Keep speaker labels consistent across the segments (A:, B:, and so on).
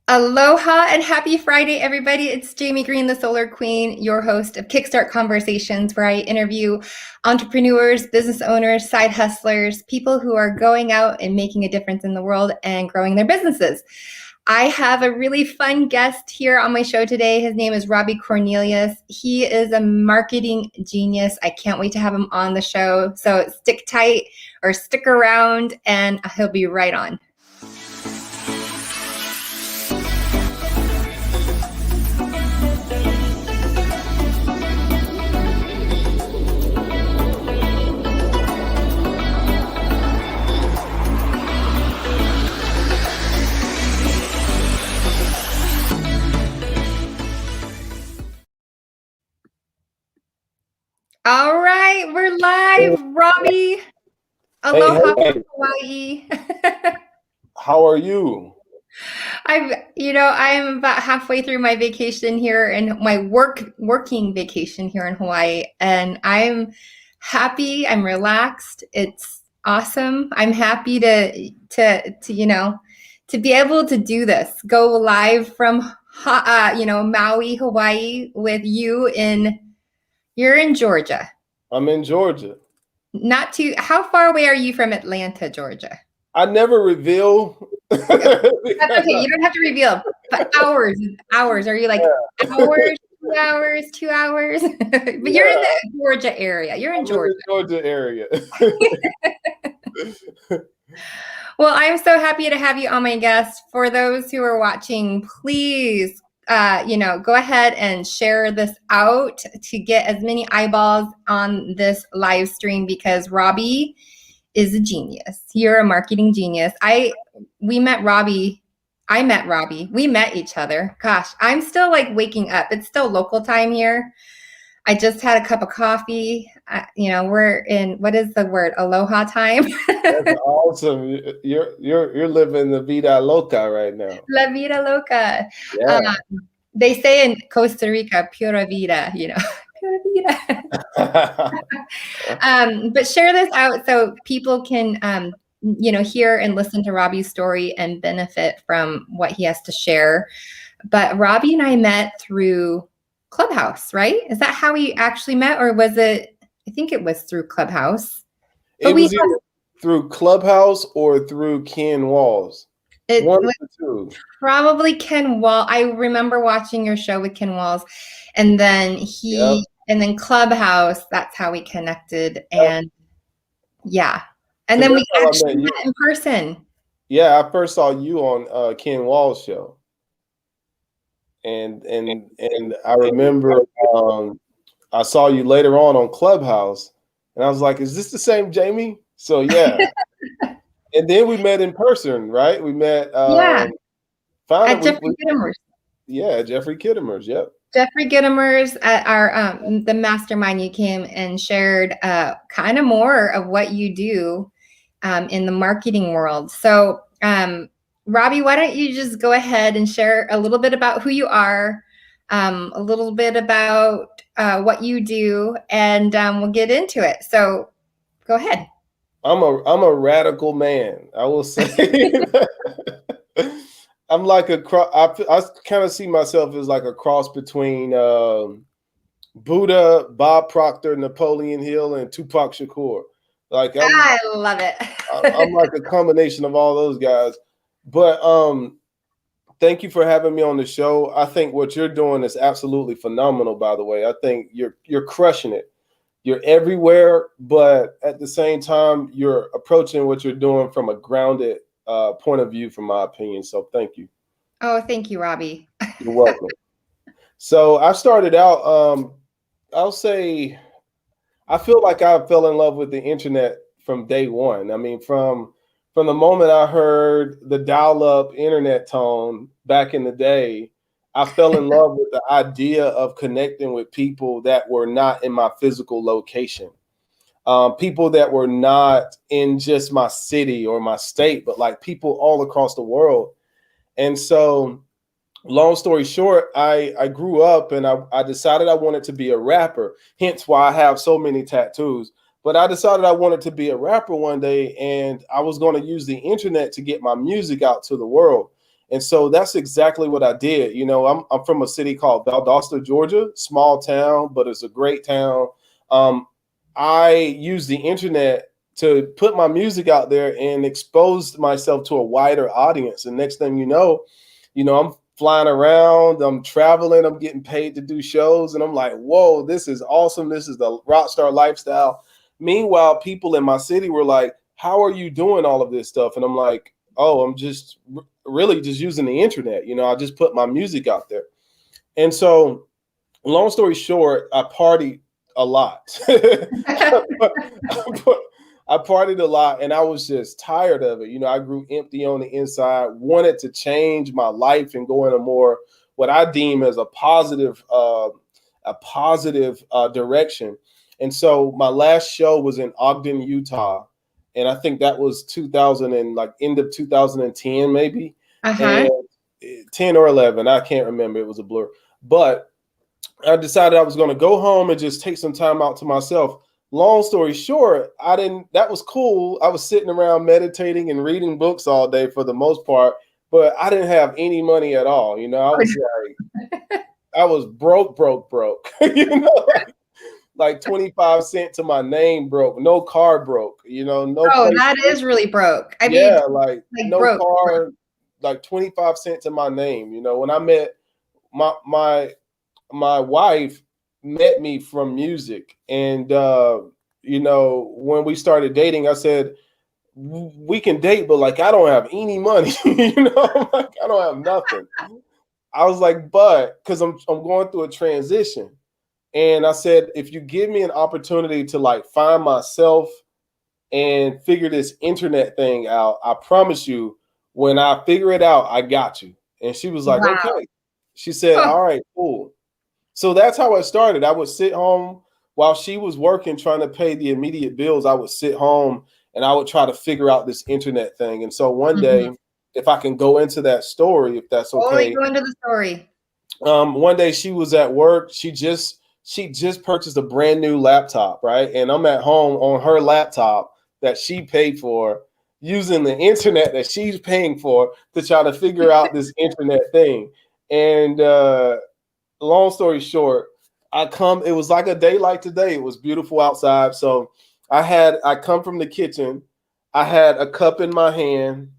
A: Aloha and happy Friday, everybody. It's Jamie Green, the Solar Queen, your host of Kickstart Conversations, where I interview entrepreneurs, business owners, side hustlers, people who are going out and making a difference in the world and growing their businesses. I have a really fun guest here on my show today. His name is Robbie Cornelius. He is a marketing genius. I can't wait to have him on the show. So stick tight or stick around, and he'll be right on. All right, we're live, Robbie. Aloha
B: Hey,
A: from Hawaii.
B: how are you?
A: I'm about halfway through my vacation here and my working vacation here in Hawaii, and I'm happy. I'm relaxed. It's awesome. I'm happy to be able to do this. Go live from Maui, Hawaii, with you in. You're in Georgia.
B: I'm in Georgia.
A: Not too. How far away are you from Atlanta, Georgia?
B: I never reveal.
A: That's okay. You don't have to reveal. But hours. Are you like hours, 2 hours, 2 hours? But you're in the Georgia area. You're in Georgia.
B: Georgia area.
A: Well, I'm so happy to have you on my guest. For those who are watching, please, go ahead and share this out to get as many eyeballs on this live stream, because Robbie is a genius. You're a marketing genius. I met Robbie. We met each other. Gosh, I'm still like waking up. It's still local time here. I just had a cup of coffee. We're in, what is the word? Aloha time.
B: That's awesome. You're living the vida loca right now.
A: La vida loca.
B: Yeah.
A: They say in Costa Rica, pura vida, pura vida. But share this out so people can, hear and listen to Robbie's story and benefit from what he has to share. But Robbie and I met through Clubhouse, right? Is that how we actually met? Or was it, I think it was through Clubhouse.
B: It was either through Clubhouse or through Ken Walls. One of the two.
A: Probably Ken Wall. I remember watching your show with Ken Walls, and then and then Clubhouse. That's how we connected, and and then we actually met in person.
B: Yeah, I first saw you on Ken Wall's show, and I remember I saw you later on Clubhouse, and I was like, "Is this the same Jamie?" So yeah. And then we met in person, right? We met
A: finally, at Jeffrey Kittimer's.
B: Yeah, Jeffrey Kittimer's. Yep.
A: Jeffrey Kittimer's at our the mastermind. You came and shared kind of more of what you do in the marketing world. So, Robbie, why don't you just go ahead and share a little bit about who you are, a little bit about what you do, and we'll get into it. So, go ahead.
B: I'm a radical man. I will say. I'm like I kind of see myself as like a cross between Buddha, Bob Proctor, Napoleon Hill, and Tupac Shakur. Like
A: I love it.
B: I'm like a combination of all those guys. But thank you for having me on the show. I think what you're doing is absolutely phenomenal. By the way, I think you're crushing it. You're everywhere, but at the same time, you're approaching what you're doing from a grounded point of view, from my opinion. So thank you.
A: Oh, thank you, Robbie.
B: You're welcome. So I started out, I'll say, I feel like I fell in love with the internet from day one. I mean, from the moment I heard the dial-up internet tone back in the day, I fell in love with the idea of connecting with people that were not in my physical location. People that were not in just my city or my state, but like people all across the world. And so, long story short, I grew up and I decided I wanted to be a rapper, hence why I have so many tattoos. But I decided I wanted to be a rapper one day, and I was going to use the internet to get my music out to the world. And so that's exactly what I did. You know, I'm from a city called Valdosta, Georgia, small town, but it's a great town. I use the internet to put my music out there and expose myself to a wider audience. And next thing you know, I'm flying around, I'm traveling, I'm getting paid to do shows. And I'm like, whoa, this is awesome. This is the rock star lifestyle. Meanwhile, people in my city were like, how are you doing all of this stuff? And I'm like, oh, I'm just really just using the internet. You know, I just put my music out there. And so, long story short, I partied a lot. I partied a lot and I was just tired of it. You know, I grew empty on the inside, wanted to change my life and go in a more what I deem as a positive direction. And so my last show was in Ogden, Utah, and I think that was 2000 and like end of 2010 maybe, and 10 or 11, I can't remember. It was a blur, but I decided I was going to go home and just take some time out to myself. Long story short, that was cool. I was sitting around meditating and reading books all day for the most part, but I didn't have any money at all. You know, I was broke, you know, like 25 cents to my name broke, no car broke, you know, no.
A: Oh, that is really broke. I mean,
B: like no
A: broke,
B: car, like 25 cents to my name. You know, when I met my wife met me from music, and you know, when we started dating, I said we can date, but like I don't have any money. You know, like I don't have nothing. I was like, but because I'm going through a transition, and I said, if you give me an opportunity to like find myself and figure this internet thing out, I promise you, when I figure it out, I got you. And she was like, okay. She said, all right, cool. So that's how it started. I would sit home while she was working, trying to pay the immediate bills. I would sit home and I would try to figure out this internet thing. And so one day, if I can go into that story, if that's okay.
A: Go into the story.
B: One day she was at work. She just purchased a brand new laptop, right? And I'm at home on her laptop that she paid for, using the internet that she's paying for to try to figure out this internet thing. And long story short, it was like a day like today. It was beautiful outside. So I come from the kitchen. I had a cup in my hand,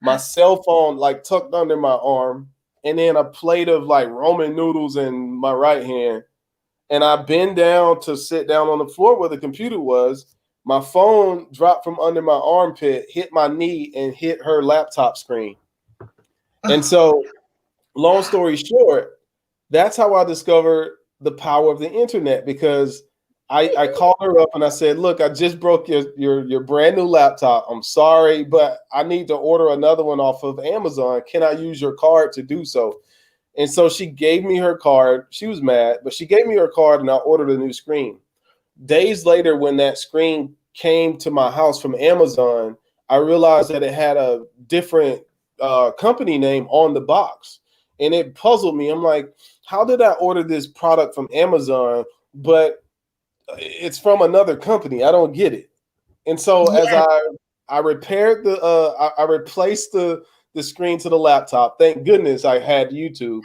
B: my cell phone like tucked under my arm, and then a plate of like ramen noodles in my right hand. And I bend down to sit down on the floor where the computer was. My phone dropped from under my armpit, hit my knee, and hit her laptop screen. And so, long story short, that's how I discovered the power of the internet, because I called her up and I said, look, I just broke your brand new laptop. I'm sorry, but I need to order another one off of Amazon. Can I use your card to do so? And so she gave me her card. She was mad, but she gave me her card and I ordered a new screen. Days later, when that screen came to my house from Amazon, I realized that it had a different company name on the box. And it puzzled me. I'm like, how did I order this product from Amazon, but it's from another company? I don't get it. And so as I repaired I replaced the screen to the laptop. Thank goodness I had YouTube.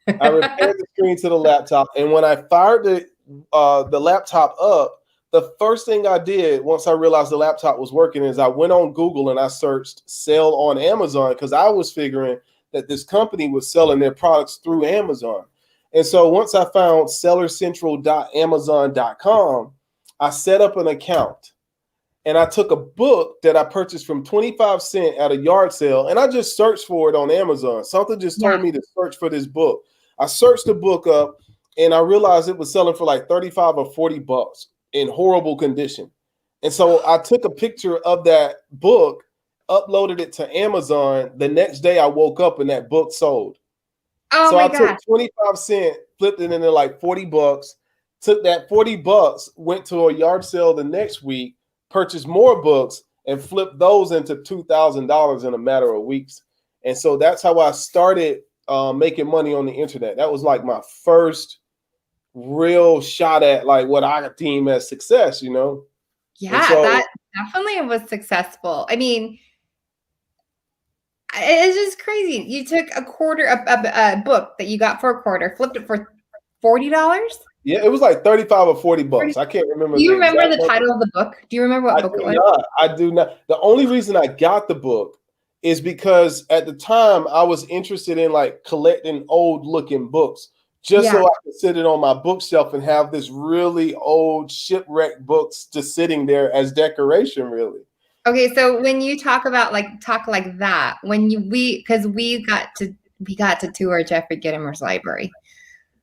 B: I repaired the screen to the laptop, and when I fired the laptop up, the first thing I did once I realized the laptop was working is I went on Google and I searched sell on Amazon, because I was figuring that this company was selling their products through Amazon. And so once I found sellercentral.amazon.com, I set up an account. And I took a book that I purchased from 25 cents at a yard sale, and I just searched for it on Amazon. Something just told me to search for this book. I searched the book up, and I realized it was selling for like 35 or 40 bucks in horrible condition. And so I took a picture of that book, uploaded it to Amazon. The next day I woke up and that book sold.
A: Oh,
B: so
A: my
B: I
A: God.
B: took 25 cents, flipped it into like 40 bucks, took that 40 bucks, went to a yard sale the next week, purchased more books, and flipped those into $2,000 in a matter of weeks. And so that's how I started making money on the internet. That was like my first real shot at like what I deem as success, you know?
A: Yeah, so, that definitely was successful. I mean, It's just crazy. You took a quarter, a book that you got for a quarter, flipped it for $40.
B: Yeah, it was like 35 or 40 bucks. I can't remember
A: Do you
B: the
A: remember
B: exact
A: the
B: number.
A: title of the book? Do you remember what book it was?
B: I do not. The only reason I got the book is because at the time I was interested in like collecting old looking books just so I could sit it on my bookshelf and have this really old shipwrecked books just sitting there as decoration, really.
A: Okay, so when you talk about like that, when because we got to tour Jeffrey Gitomer's library.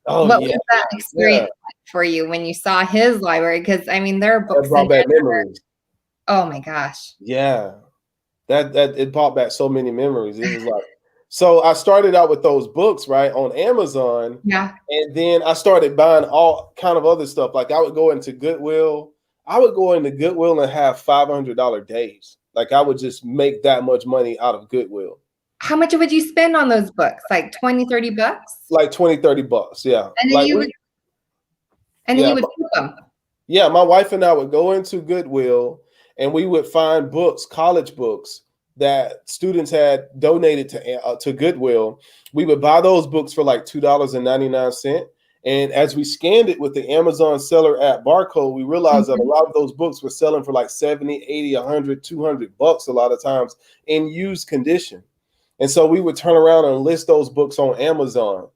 B: Oh
A: What
B: yeah,
A: was that experience like for you when you saw his library? Because I mean, there are books
B: that brought
A: in
B: back
A: there.
B: memories.
A: Oh my gosh.
B: Yeah, that it brought back so many memories. It was like, so I started out with those books right on Amazon.
A: Yeah.
B: And then I started buying all kind of other stuff. Like I would go into Goodwill. I would go into Goodwill and have $500 days. Like I would just make that much money out of Goodwill.
A: How much would you spend on those books? Like 20, 30 bucks?
B: Like 20, 30 bucks. Yeah.
A: And then
B: like
A: you would keep them.
B: Yeah, my wife and I would go into Goodwill and we would find books, college books that students had donated to Goodwill. We would buy those books for like $2.99. And as we scanned it with the Amazon seller app barcode, we realized that a lot of those books were selling for like 70, 80, 100, 200 bucks a lot of times in used condition. And so we would turn around and list those books on Amazon.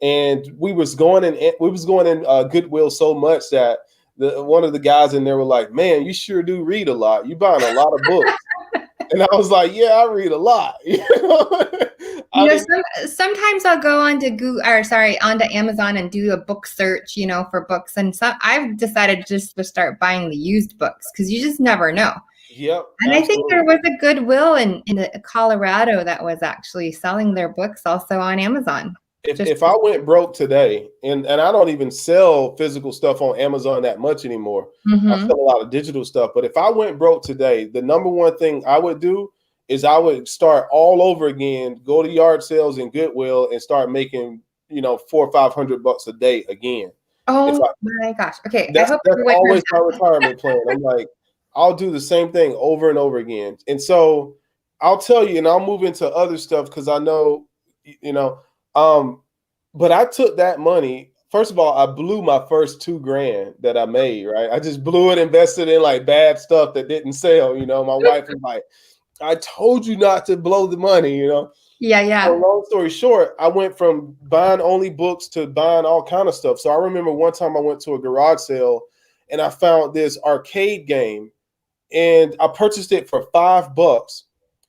B: And we was going in Goodwill so much that one of the guys in there were like, "Man, you sure do read a lot. You buying a lot of books." And I was like, "Yeah, I read a lot."
A: Sometimes I'll go onto onto Amazon and do a book search, for books. And so I've decided just to start buying the used books because you just never know.
B: Yep.
A: And
B: absolutely.
A: I think there was a Goodwill in Colorado that was actually selling their books also on Amazon.
B: If I went broke today, and I don't even sell physical stuff on Amazon that much anymore. I sell a lot of digital stuff. But if I went broke today, the number one thing I would do is I would start all over again, go to yard sales and Goodwill and start making, $400 or $500 a day again.
A: Oh my gosh. Okay.
B: That's always my retirement plan. I'm like, I'll do the same thing over and over again. And so I'll tell you, and I'll move into other stuff because I know, but I took that money. First of all, I blew my first $2,000 that I made, right? I just blew it, invested in like bad stuff that didn't sell. My wife was like, "I told you not to blow the money,"
A: Yeah.
B: So long story short, I went from buying only books to buying all kind of stuff. So I remember one time I went to a garage sale and I found this arcade game and I purchased it for $5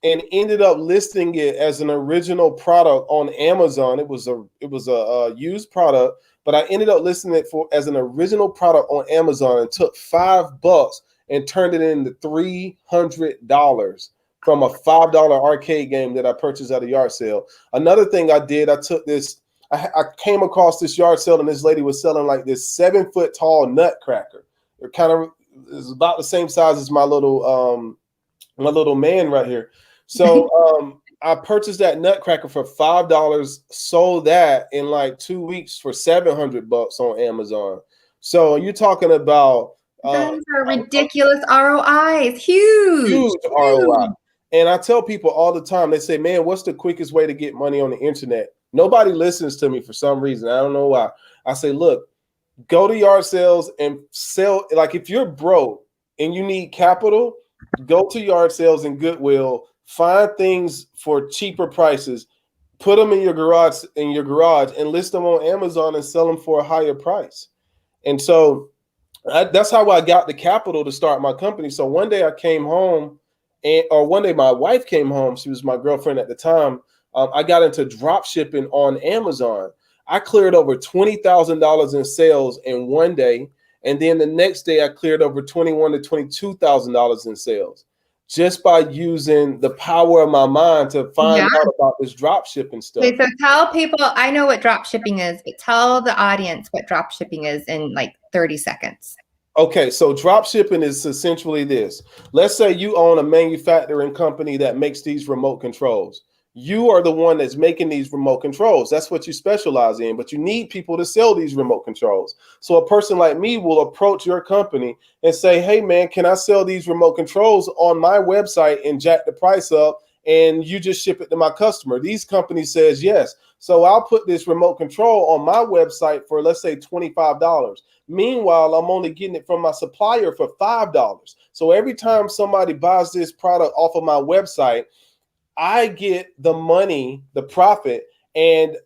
B: and ended up listing it as an original product on Amazon. It was a used product, but I ended up listing it as an original product on Amazon and took $5 and turned it into $300 from a $5 arcade game that I purchased at a yard sale. Another thing I did, I took this. I came across this yard sale and this lady was selling like this 7-foot tall nutcracker. It kind of is about the same size as my little man right here. So I purchased that nutcracker for $5, sold that in like 2 weeks for $700 on Amazon. So you're talking about
A: those are ridiculous ROIs, huge
B: ROI. And I tell people all the time, they say, "Man, what's the quickest way to get money on the internet?" Nobody listens to me for some reason. I don't know why. I say, look, go to yard sales and sell. Like if you're broke and you need capital, go to yard sales and Goodwill, find things for cheaper prices, put them in your garage and list them on Amazon and sell them for a higher price. And so that's how I got the capital to start my company. So one day I came home one day my wife came home. She was my girlfriend at the time. I got into drop shipping on Amazon. I cleared over $20,000 in sales in one day. And then the next day I cleared over $21,000 to $22,000 in sales just by using the power of my mind to find out about this drop shipping stuff.
A: Okay, so tell people, I know what drop shipping is, but tell the audience what drop shipping is in like 30 seconds.
B: Okay, so drop shipping is essentially this. Let's say you own a manufacturing company that makes these remote controls. You are the one that's making these remote controls. That's what you specialize in, but you need people to sell these remote controls. So a person like me will approach your company and say, "Hey man, can I sell these remote controls on my website and jack the price up and you just ship it to my customer. These companies says yes. So I'll put this remote control on my website for, let's say, $25. Meanwhile, I'm only getting it from my supplier for $5. So every time somebody buys this product off of my website, I get the money, the profit, and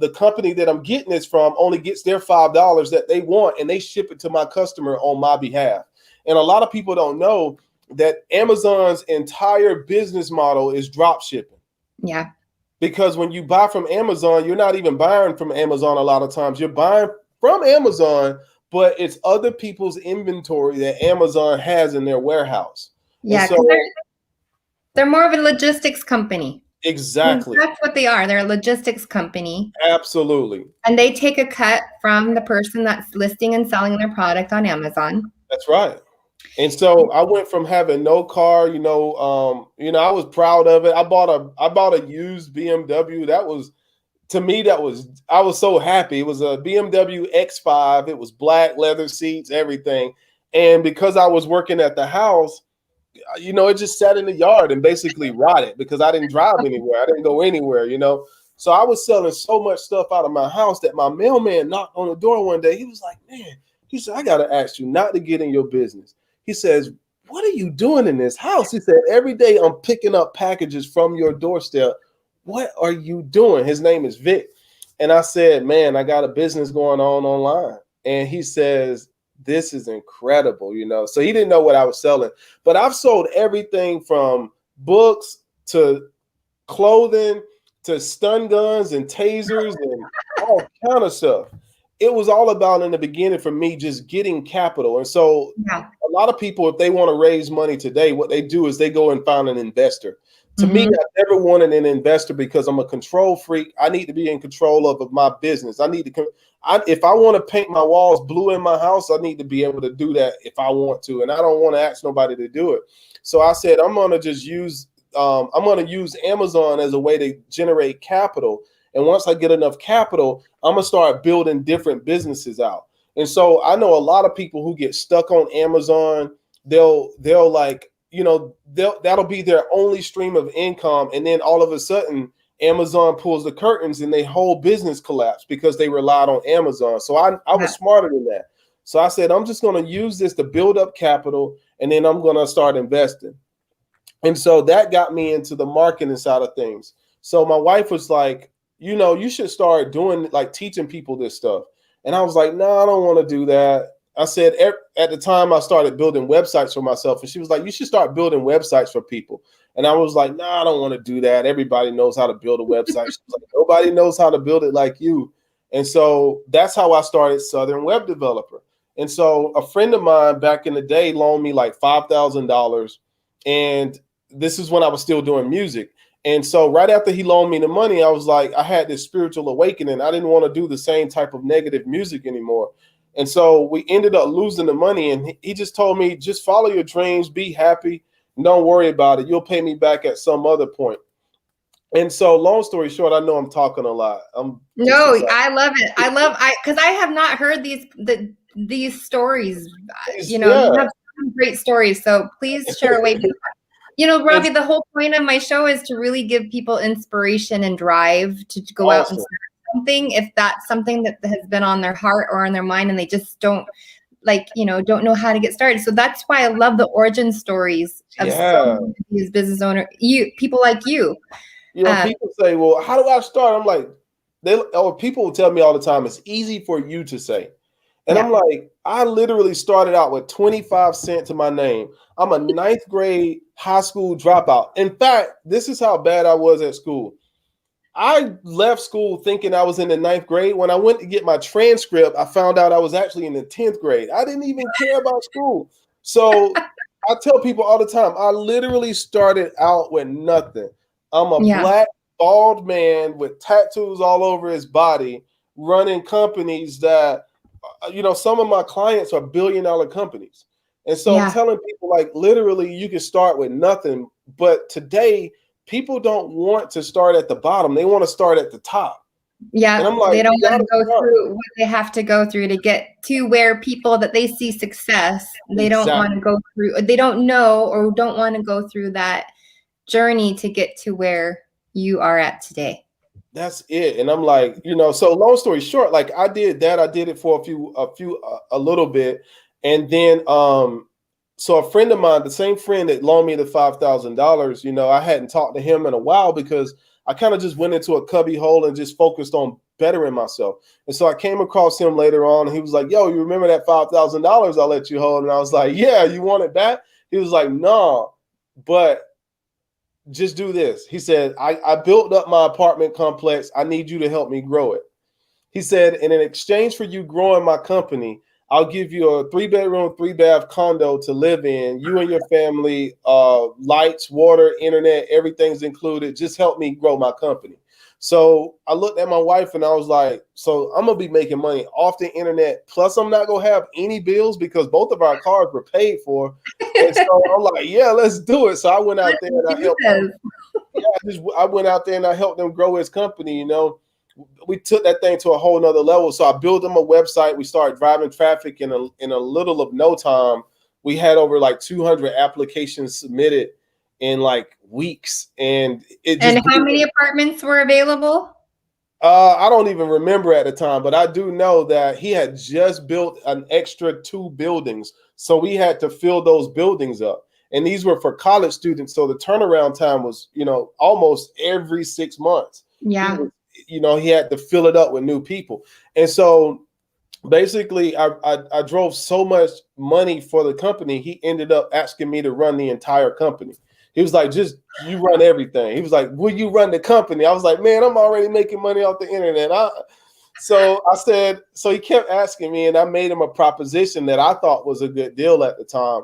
B: the company that I'm getting this from only gets their $5 that they want, and they ship it to my customer on my behalf. And a lot of people don't know that Amazon's entire business model is drop shipping.
A: Yeah.
B: Because when you buy from Amazon, you're not even buying from Amazon a lot of times. You're buying from Amazon, but it's other people's inventory that Amazon has in their warehouse.
A: Yeah,
B: so
A: they're more of a logistics company.
B: Exactly.
A: That's what they are. They're a logistics company.
B: Absolutely.
A: And they take a cut from the person that's listing and selling their product on Amazon.
B: That's right. And so I went from having no car, I was proud of it. I bought a used BMW. That was, to me, I was so happy. It was a BMW X5. It was black, leather seats, everything. And because I was working at the house, it just sat in the yard and basically rotted because I didn't drive anywhere. I didn't go anywhere, So I was selling so much stuff out of my house that my mailman knocked on the door one day. He was like, man, he said, I got to ask you not to get in your business. He says, what are you doing in this house? He said, every day I'm picking up packages from your doorstep. What are you doing? His name is Vic. And I said, man, I got a business going on online. And he says, this is incredible, So he didn't know what I was selling. But I've sold everything from books to clothing to stun guns and tasers and all kind of stuff. It was all about, in the beginning, for me, just getting capital. And so a lot of people, if they want to raise money today, what they do is they go and find an investor. To me, I never wanted an investor because I'm a control freak. I need to be in control of my business. If I want to paint my walls blue in my house, I need to be able to do that if I want to. And I don't want to ask nobody to do it. So I said, I'm going to just use Amazon as a way to generate capital. And once I get enough capital, I'm going to start building different businesses out. And so I know a lot of people who get stuck on Amazon. They'll that'll be their only stream of income. And then all of a sudden, Amazon pulls the curtains and their whole business collapsed because they relied on Amazon. So I was smarter than that. So I said, I'm just going to use this to build up capital, and then I'm going to start investing. And so that got me into the marketing side of things. So my wife was like, you should start doing, like, teaching people this stuff. And I was like, no, I don't want to do that. I said, at the time I started building websites for myself, and she was like, you should start building websites for people. And I was like, no, I don't want to do that. Everybody knows how to build a website. She was like, nobody knows how to build it like you. And so that's how I started Southern Web Developer. And so a friend of mine back in the day loaned me like $5,000. And this is when I was still doing music. And so right after he loaned me the money, I was like, I had this spiritual awakening. I didn't want to do the same type of negative music anymore. And so we ended up losing the money. And he just told me, just follow your dreams, be happy, and don't worry about it. You'll pay me back at some other point. And so long story short, I know I'm talking a lot.
A: I love it. Because I have not heard these stories. You have some great stories. So please share away. Robbie, the whole point of my show is to really give people inspiration and drive to go out and start something, if that's something that has been on their heart or on their mind, and they just don't don't know how to get started. So that's why I love the origin stories of some of these business owners, people like you.
B: People say, well, how do I start? I'm like, people will tell me all the time, it's easy for you to say. And I'm like, I literally started out with 25 cents to my name. I'm a 9th grade high school dropout. In fact, this is how bad I was at school. I left school thinking I was in the 9th grade. When I went to get my transcript, I found out I was actually in the 10th grade. I didn't even care about school. So I tell people all the time, I literally started out with nothing. I'm a black, bald man with tattoos all over his body, running companies that, some of my clients are billion-dollar companies. And so I'm telling people, like, literally, you can start with nothing. But today, people don't want to start at the bottom. They want to start at the top.
A: Yeah, and I'm like, they don't want to go through what they have to go through to get to where people that they see success. They don't want to go through. They don't know or don't want to go through that journey to get to where you are at today.
B: That's it. And I'm like, so long story short, like I did that. I did it for a little bit. And then, so a friend of mine, the same friend that loaned me the $5,000, I hadn't talked to him in a while because I kind of just went into a cubby hole and just focused on bettering myself. And so I came across him later on and he was like, yo, you remember that $5,000 I let you hold? And I was like, yeah, you want it back? He was like, no, but just do this. He said, I built up my apartment complex. I need you to help me grow it. He said, and in exchange for you growing my company, I'll give you a 3-bedroom, 3-bath condo to live in. You and your family, lights, water, internet, everything's included. Just help me grow my company. So I looked at my wife and I was like, so I'm going to be making money off the internet. Plus, I'm not going to have any bills because both of our cars were paid for. And so I'm like, yeah, let's do it. So I went out there and I helped them. Yeah, I went out there and I helped them grow his company, We took that thing to a whole nother level. So I built them a website. We started driving traffic in a little of no time. We had over like 200 applications submitted in like weeks. And
A: how many apartments were available?
B: I don't even remember at the time, but I do know that he had just built an extra 2 buildings. So we had to fill those buildings up. And these were for college students. So the turnaround time was, almost every 6 months.
A: Yeah.
B: He had to fill it up with new people. And so basically I drove so much money for the company. He ended up asking me to run the entire company. He was like, just you run everything. He was like, will you run the company? I was like, man, I'm already making money off the internet. So I said, so he kept asking me and I made him a proposition that I thought was a good deal at the time.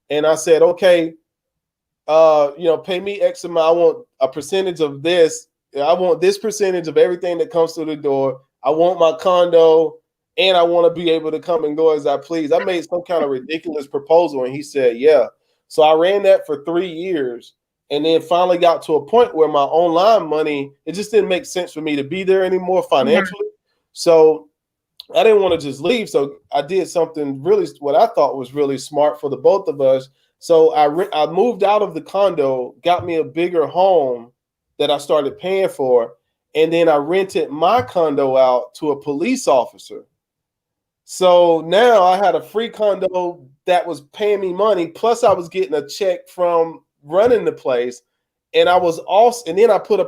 B: And I said, okay, pay me X amount. I want a percentage of this. I want this percentage of everything that comes through the door. I want my condo and I want to be able to come and go as I please. I made some kind of ridiculous proposal and he said, yeah. So I ran that for 3 years and then finally got to a point where my online money, it just didn't make sense for me to be there anymore financially. Yeah. So I didn't want to just leave. So I did something really, what I thought was really smart for the both of us. So I moved out of the condo, got me a bigger home that I started paying for. And then I rented my condo out to a police officer. So now I had a free condo that was paying me money. Plus I was getting a check from running the place. And I was also, and then I put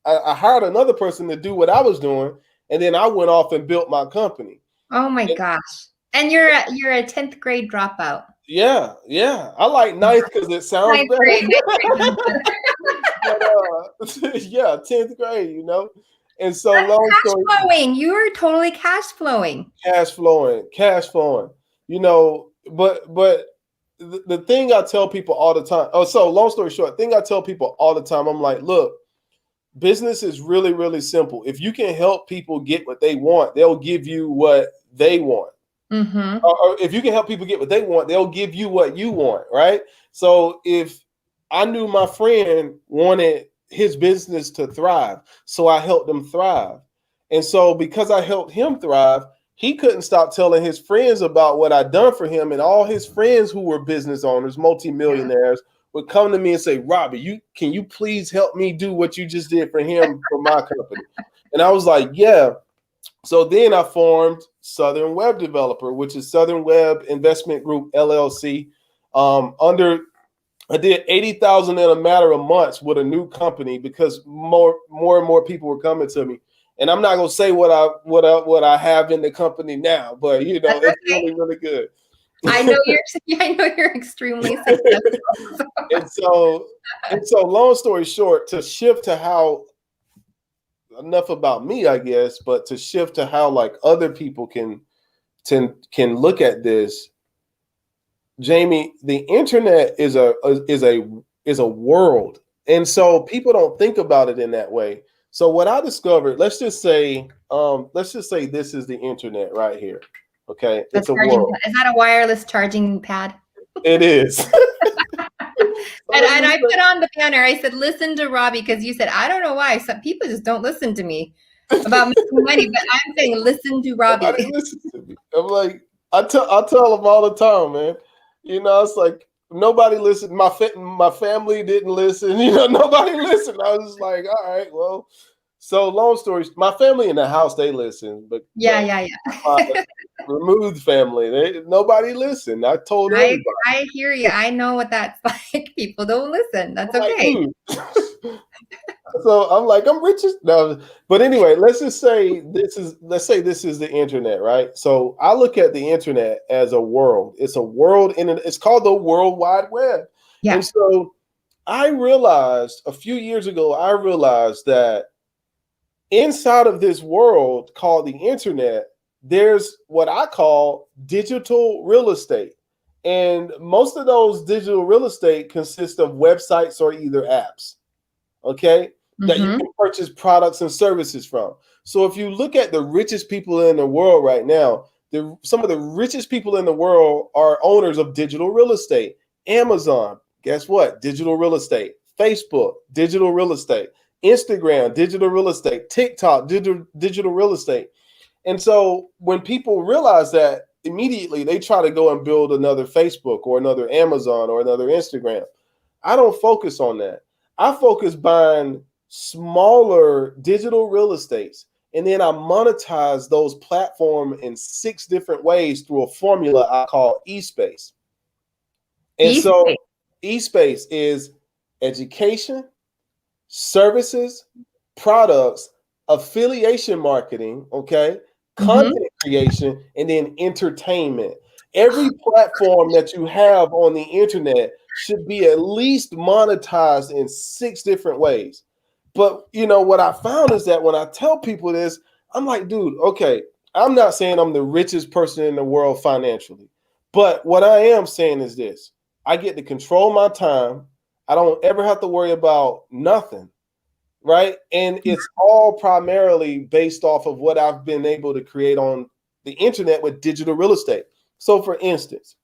B: I hired another person to do what I was doing. And then I went off and built my company.
A: Oh my gosh. And you're a 10th grade dropout.
B: Yeah. I like 9th because it sounds better. But, yeah, 10th grade, And so long story,
A: cash flowing. You are totally cash flowing.
B: Cash flowing. But the thing I tell people all the time. Oh, so long story short, thing I tell people all the time, I'm like, look, business is really, really simple. If you can help people get what they want, they'll give you what they want.
A: Mm-hmm.
B: Or if you can help people get what they want, they'll give you what you want, right? So if I knew my friend wanted his business to thrive, so I helped him thrive. And so because I helped him thrive, he couldn't stop telling his friends about what I'd done for him. And all his friends who were business owners, multimillionaires, would come to me and say, Robbie, can you please help me do what you just did for him for my company? And I was like, yeah. So then I formed Southern Web Developer, which is Southern Web Investment Group, LLC. I did 80,000 in a matter of months with a new company because more and more people were coming to me. And I'm not gonna say what I have in the company now, but it's okay. Really, really good.
A: I know you're extremely successful.
B: and so long story short, to shift to how, enough about me, I guess, but to shift to how like other people can look at this. Jamie, the internet is a world. And so people don't think about it in that way. So what I discovered, let's just say this is the internet right here. Okay. It's a world.
A: Is that a wireless charging pad?
B: It is.
A: And I put on the banner. I said, listen to Robbie, because you said, I don't know why. Some people just don't listen to me about making money, but I'm saying, listen to Robbie.
B: Listen to me. I'm like, I tell them all the time, man. It's like, Nobody listened. My family didn't listen. Nobody listened. I was just like, all right, well. So long story, my family in the house, they listen, but
A: Yeah.
B: my removed family, nobody listened. I told everybody.
A: I hear you. I know what that's like. People don't listen. That's
B: I'm like,
A: okay.
B: So I'm like, I'm rich as no. But anyway, let's say this is the internet, right? So I look at the internet as a world. It's a world it's called the World Wide Web.
A: Yeah.
B: And so I realized a few years ago, that inside of this world called the internet, there's what I call digital real estate. And most of those digital real estate consist of websites or either apps, okay, that you can purchase products and services from. So if you look at the richest people in the world right now, some of the richest people in the world are owners of digital real estate. Amazon, guess what? Digital real estate. Facebook, digital real estate. Instagram, digital real estate. TikTok, digital real estate. And so when people realize that, immediately they try to go and build another Facebook or another Amazon or another Instagram. I don't focus on that. I focus buying smaller digital real estates, and then I monetize those platforms in 6 different ways through a formula I call eSpace. And so eSpace is education, services, products, affiliation marketing, okay, content creation, and then entertainment. Every platform that you have on the internet should be at least monetized in 6 different ways. But what I found is that when I tell people this, I'm like, dude, okay, I'm not saying I'm the richest person in the world financially, but what I am saying is this: I get to control my time. I don't ever have to worry about nothing, right? And it's all primarily based off of what I've been able to create on the internet with digital real estate. So for instance,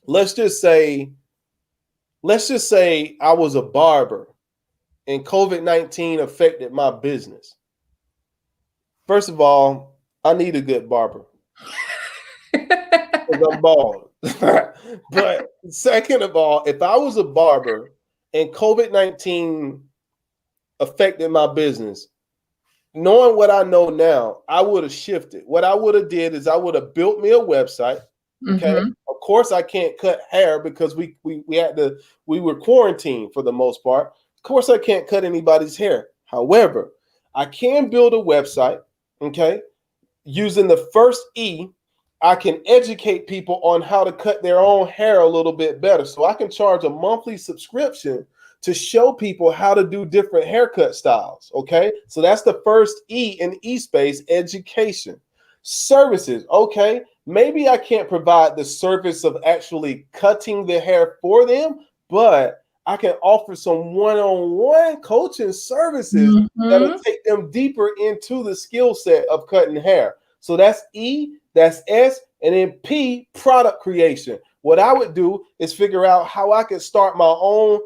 B: let's just say I was a barber and COVID-19 affected my business. First of all, I need a good barber because I'm bald. But second of all, if I was a barber and COVID-19 affected my business, knowing what I know now, I would have shifted. What I would have did is I would have built me a website. Okay. Of course, I can't cut hair because we were quarantined for the most part. Of course, I can't cut anybody's hair. However, I can build a website. Okay. Using the first E, I can educate people on how to cut their own hair a little bit better. So I can charge a monthly subscription to show people how to do different haircut styles. Okay. So that's the first E in eSpace: education. Services. Okay. Maybe I can't provide the service of actually cutting the hair for them, but I can offer some one-on-one coaching services that'll take them deeper into the skill set of cutting hair. So that's E, that's S, and then P, product creation. What I would do is figure out how I could start my own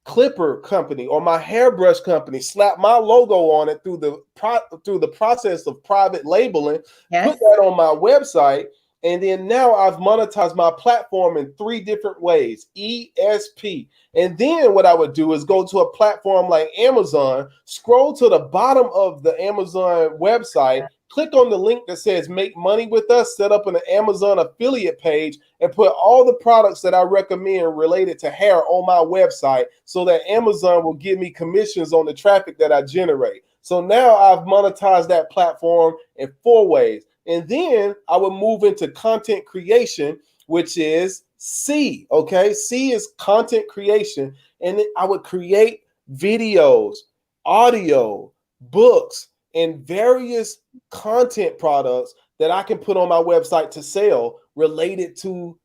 B: clipper company or my hairbrush company, slap my logo on it through the process of private labeling, put that on my website, and then now I've monetized my platform in 3 different ways: ESP. And then what I would do is go to a platform like Amazon, scroll to the bottom of the Amazon website, click on the link that says "Make money with us," set up an Amazon affiliate page, and put all the products that I recommend related to hair on my website so that Amazon will give me commissions on the traffic that I generate. So now I've monetized that platform in 4 ways. And then I would move into content creation, which is C. Okay. C is content creation. And then I would create videos, audio, books, and various content products that I can put on my website to sell related to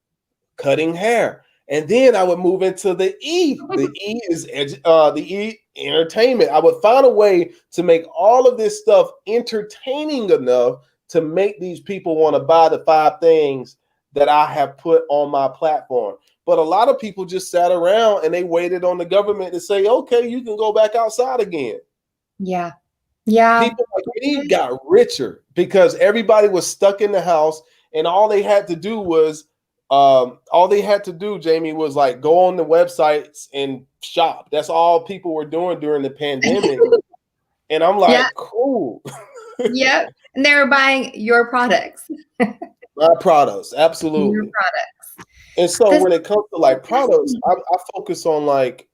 B: cutting hair. And then I would move into the E. The E is entertainment. I would find a way to make all of this stuff entertaining enough to make these people want to buy the 5 things that I have put on my platform. But a lot of people just sat around and they waited on the government to say, okay, you can go back outside again.
A: Yeah.
B: People like me got richer because everybody was stuck in the house and all they had to do was all they had to do, Jamie, was like go on the websites and shop. That's all people were doing during the pandemic. And I'm like,
A: Yeah.
B: cool.
A: Yep. And they were buying your products.
B: My products,
A: Your
B: absolutely.
A: products.
B: And so
A: This
B: when it comes to like products, I focus on like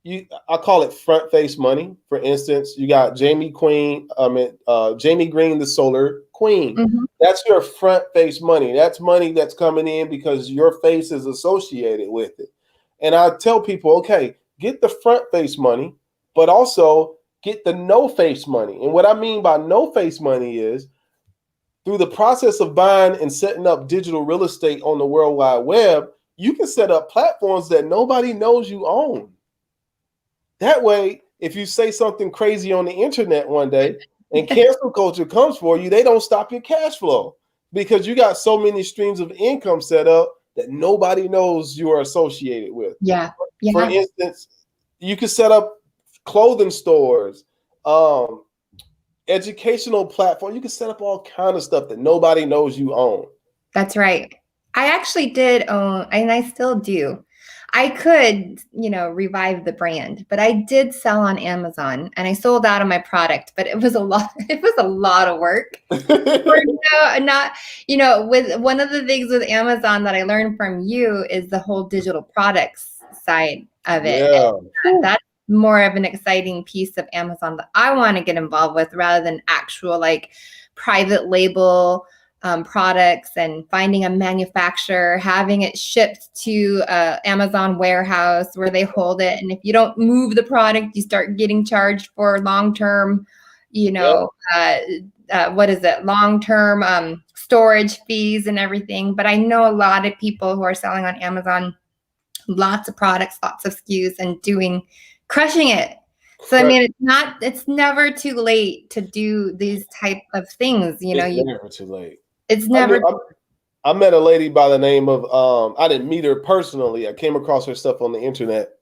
B: I call it front face money. For instance, you got Jamie Green, the Solar Queen.
A: Mhm.
B: That's your front face money. That's money that's coming in because your face is associated with it. And I tell people, okay, get the front face money, but also get the no face money. And what I mean by no face money is through the process of buying and setting up digital real estate on the World Wide Web, you can set up platforms that nobody knows you own. That way, if you say something crazy on the internet one day and cancel culture comes for you, they don't stop your cash flow because you got so many streams of income set up that nobody knows you are associated with.
A: Yeah.
B: For instance, you can set up clothing stores, educational platform. You can set up all kind of stuff that nobody knows you own.
A: That's right. I actually did own, and I still do. I could, revive the brand, but I did sell on Amazon and I sold out of my product, but it was a lot. It was a lot of work. With one of the things with Amazon that I learned from you is the whole digital products side of it.
B: Yeah.
A: That's more of an exciting piece of Amazon that I want to get involved with rather than actual like private label products and finding a manufacturer, having it shipped to Amazon warehouse where they hold it. And if you don't move the product, you start getting charged for long-term, long-term storage fees and everything. But I know a lot of people who are selling on Amazon, lots of products, lots of SKUs, and crushing it. So I mean, it's never too late to do these type of things.
B: It's never too late.
A: It's never.
B: I met a lady by the name of I didn't meet her personally. I came across her stuff on the internet.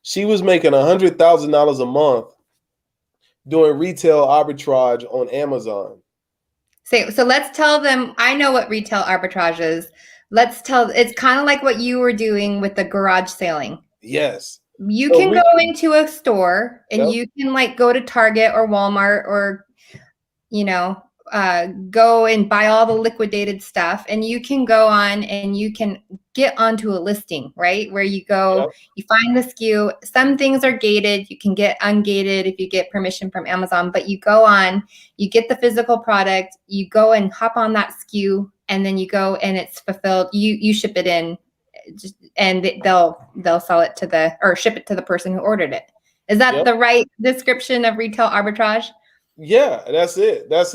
B: She was making $100,000 a month doing retail arbitrage on Amazon.
A: So let's tell them. I know what retail arbitrage is. It's kind of like what you were doing with the garage sailing.
B: Yes.
A: You can go into a store and you can like go to Target or Walmart or, go and buy all the liquidated stuff, and you can go on and you can get onto a listing, right? Where you go, you find the SKU. Some things are gated. You can get ungated if you get permission from Amazon, but you go on, you get the physical product, you go and hop on that SKU, and then you go and it's fulfilled. You ship it in, and they'll sell it or ship it to the person who ordered it. Is that the right description of retail arbitrage?
B: Yeah, that's it. That's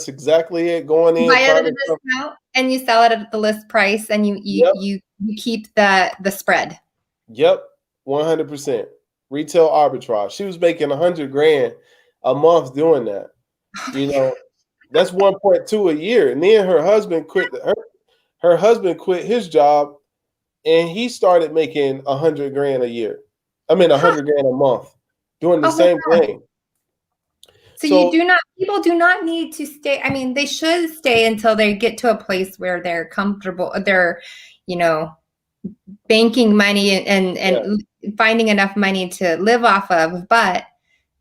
B: exactly it. Going in,
A: buy it at a discount, and you sell it at the list price, and you keep the spread.
B: Yep, 100%. Retail arbitrage. She was making $100,000 a month doing that. That's 1.2 a year. And then her husband quit. Her husband quit his job, and he started making $100,000 a year. I mean, $100,000 a month doing the same thing.
A: So people do not need to stay. I mean, they should stay until they get to a place where they're comfortable. They're, banking money and finding enough money to live off of. But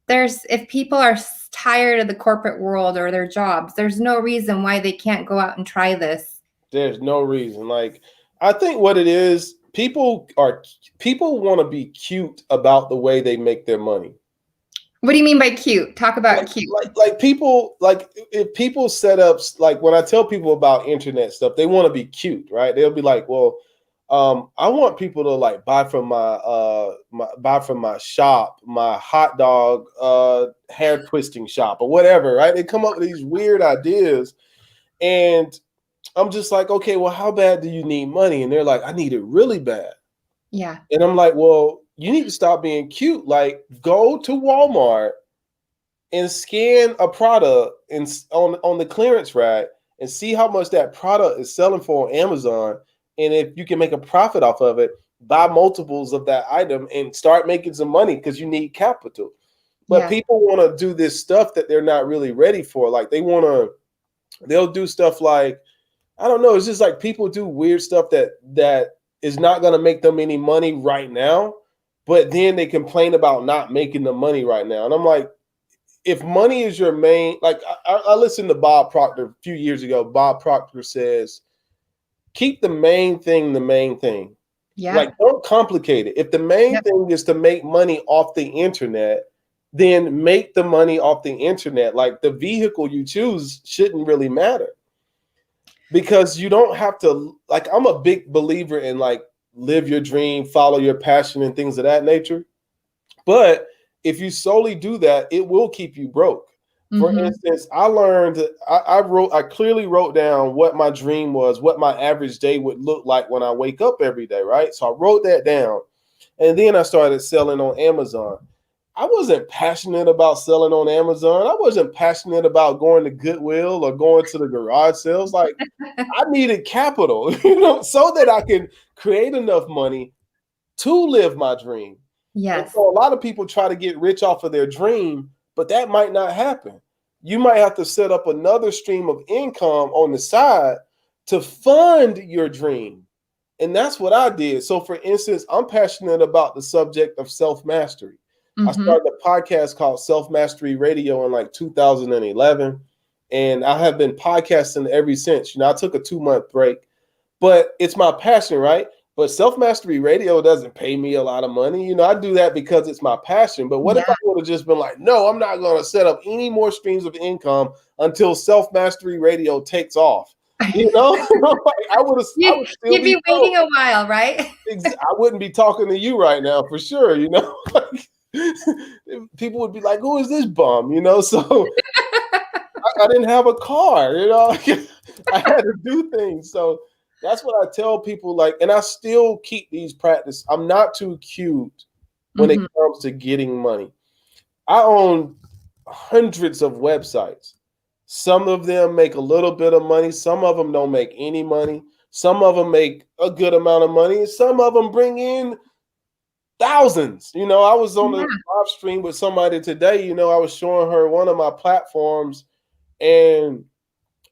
A: if people are tired of the corporate world or their jobs, there's no reason why they can't go out and try this.
B: There's no reason. Like, I think what it is, people want to be cute about the way they make their money.
A: What do you mean by cute? Talk about cute.
B: Like people, like if people set up, like when I tell people about internet stuff, they want to be cute, right? They'll be like, well, I want people to like buy from my shop, my hot dog hair twisting shop or whatever, right? They come up with these weird ideas, and I'm just like, okay, well, how bad do you need money? And they're like, I need it really bad.
A: Yeah.
B: And I'm like, well, you need to stop being cute. Like, go to Walmart and scan a product on the clearance rack and see how much that product is selling for on Amazon. And if you can make a profit off of it, buy multiples of that item and start making some money because you need capital. But people want to do this stuff that they're not really ready for. Like they'll do stuff like, I don't know. It's just like people do weird stuff that is not going to make them any money right now, but then they complain about not making the money right now. And I'm like, if money is your main, like I listened to Bob Proctor a few years ago. Bob Proctor says, keep the main thing the main thing.
A: Yeah.
B: Like, don't complicate it. If the main thing is to make money off the internet, then make the money off the internet. Like, the vehicle you choose shouldn't really matter. Because you don't have to, like, I'm a big believer in like live your dream, follow your passion and things of that nature. But if you solely do that, it will keep you broke. For instance, I learned, I clearly wrote down what my dream was, what my average day would look like when I wake up every day, right? So I wrote that down. And then I started selling on Amazon. I wasn't passionate about selling on Amazon. I wasn't passionate about going to Goodwill or going to the garage sales. Like, I needed capital, so that I could create enough money to live my dream.
A: Yes.
B: And so a lot of people try to get rich off of their dream, but that might not happen. You might have to set up another stream of income on the side to fund your dream. And that's what I did. So for instance, I'm passionate about the subject of self-mastery. I started a podcast called Self-Mastery Radio in like 2011. And I have been podcasting ever since. I took a 2-month break, but it's my passion, right? But Self-Mastery Radio doesn't pay me a lot of money. I do that because it's my passion. But what if I would have just been like, no, I'm not going to set up any more streams of income until Self-Mastery Radio takes off? I would still
A: you'd be waiting a while, right?
B: I wouldn't be talking to you right now for sure. People would be like, who is this bum? So I didn't have a car, I had to do things. So that's what I tell people, like, and I still keep these practices. I'm not too cute when it comes to getting money. I own hundreds of websites. Some of them make a little bit of money. Some of them don't make any money. Some of them make a good amount of money. Some of them bring in thousands. I was on the live stream with somebody today. I was showing her one of my platforms, and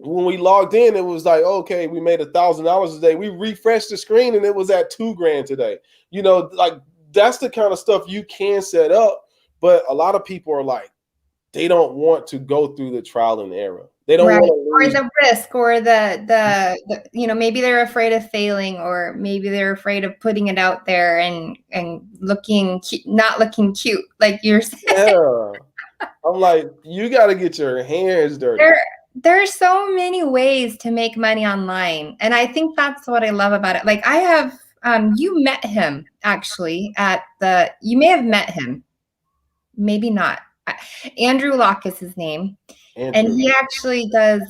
B: when we logged in, it was like, okay, we made $1,000 a day. We refreshed the screen and it was at $2,000 today. Like, that's the kind of stuff you can set up. But a lot of people are like, they don't want to go through the trial and error. They don't want to lose.
A: Or the risk, or the maybe they're afraid of failing, or maybe they're afraid of putting it out there and not looking cute, like you're saying.
B: Yeah. I'm like, you got to get your hands dirty.
A: There's so many ways to make money online. And I think that's what I love about it. Like, I have, you met him actually you may have met him, maybe not. Andrew Locke is his name. Andrew. And he actually does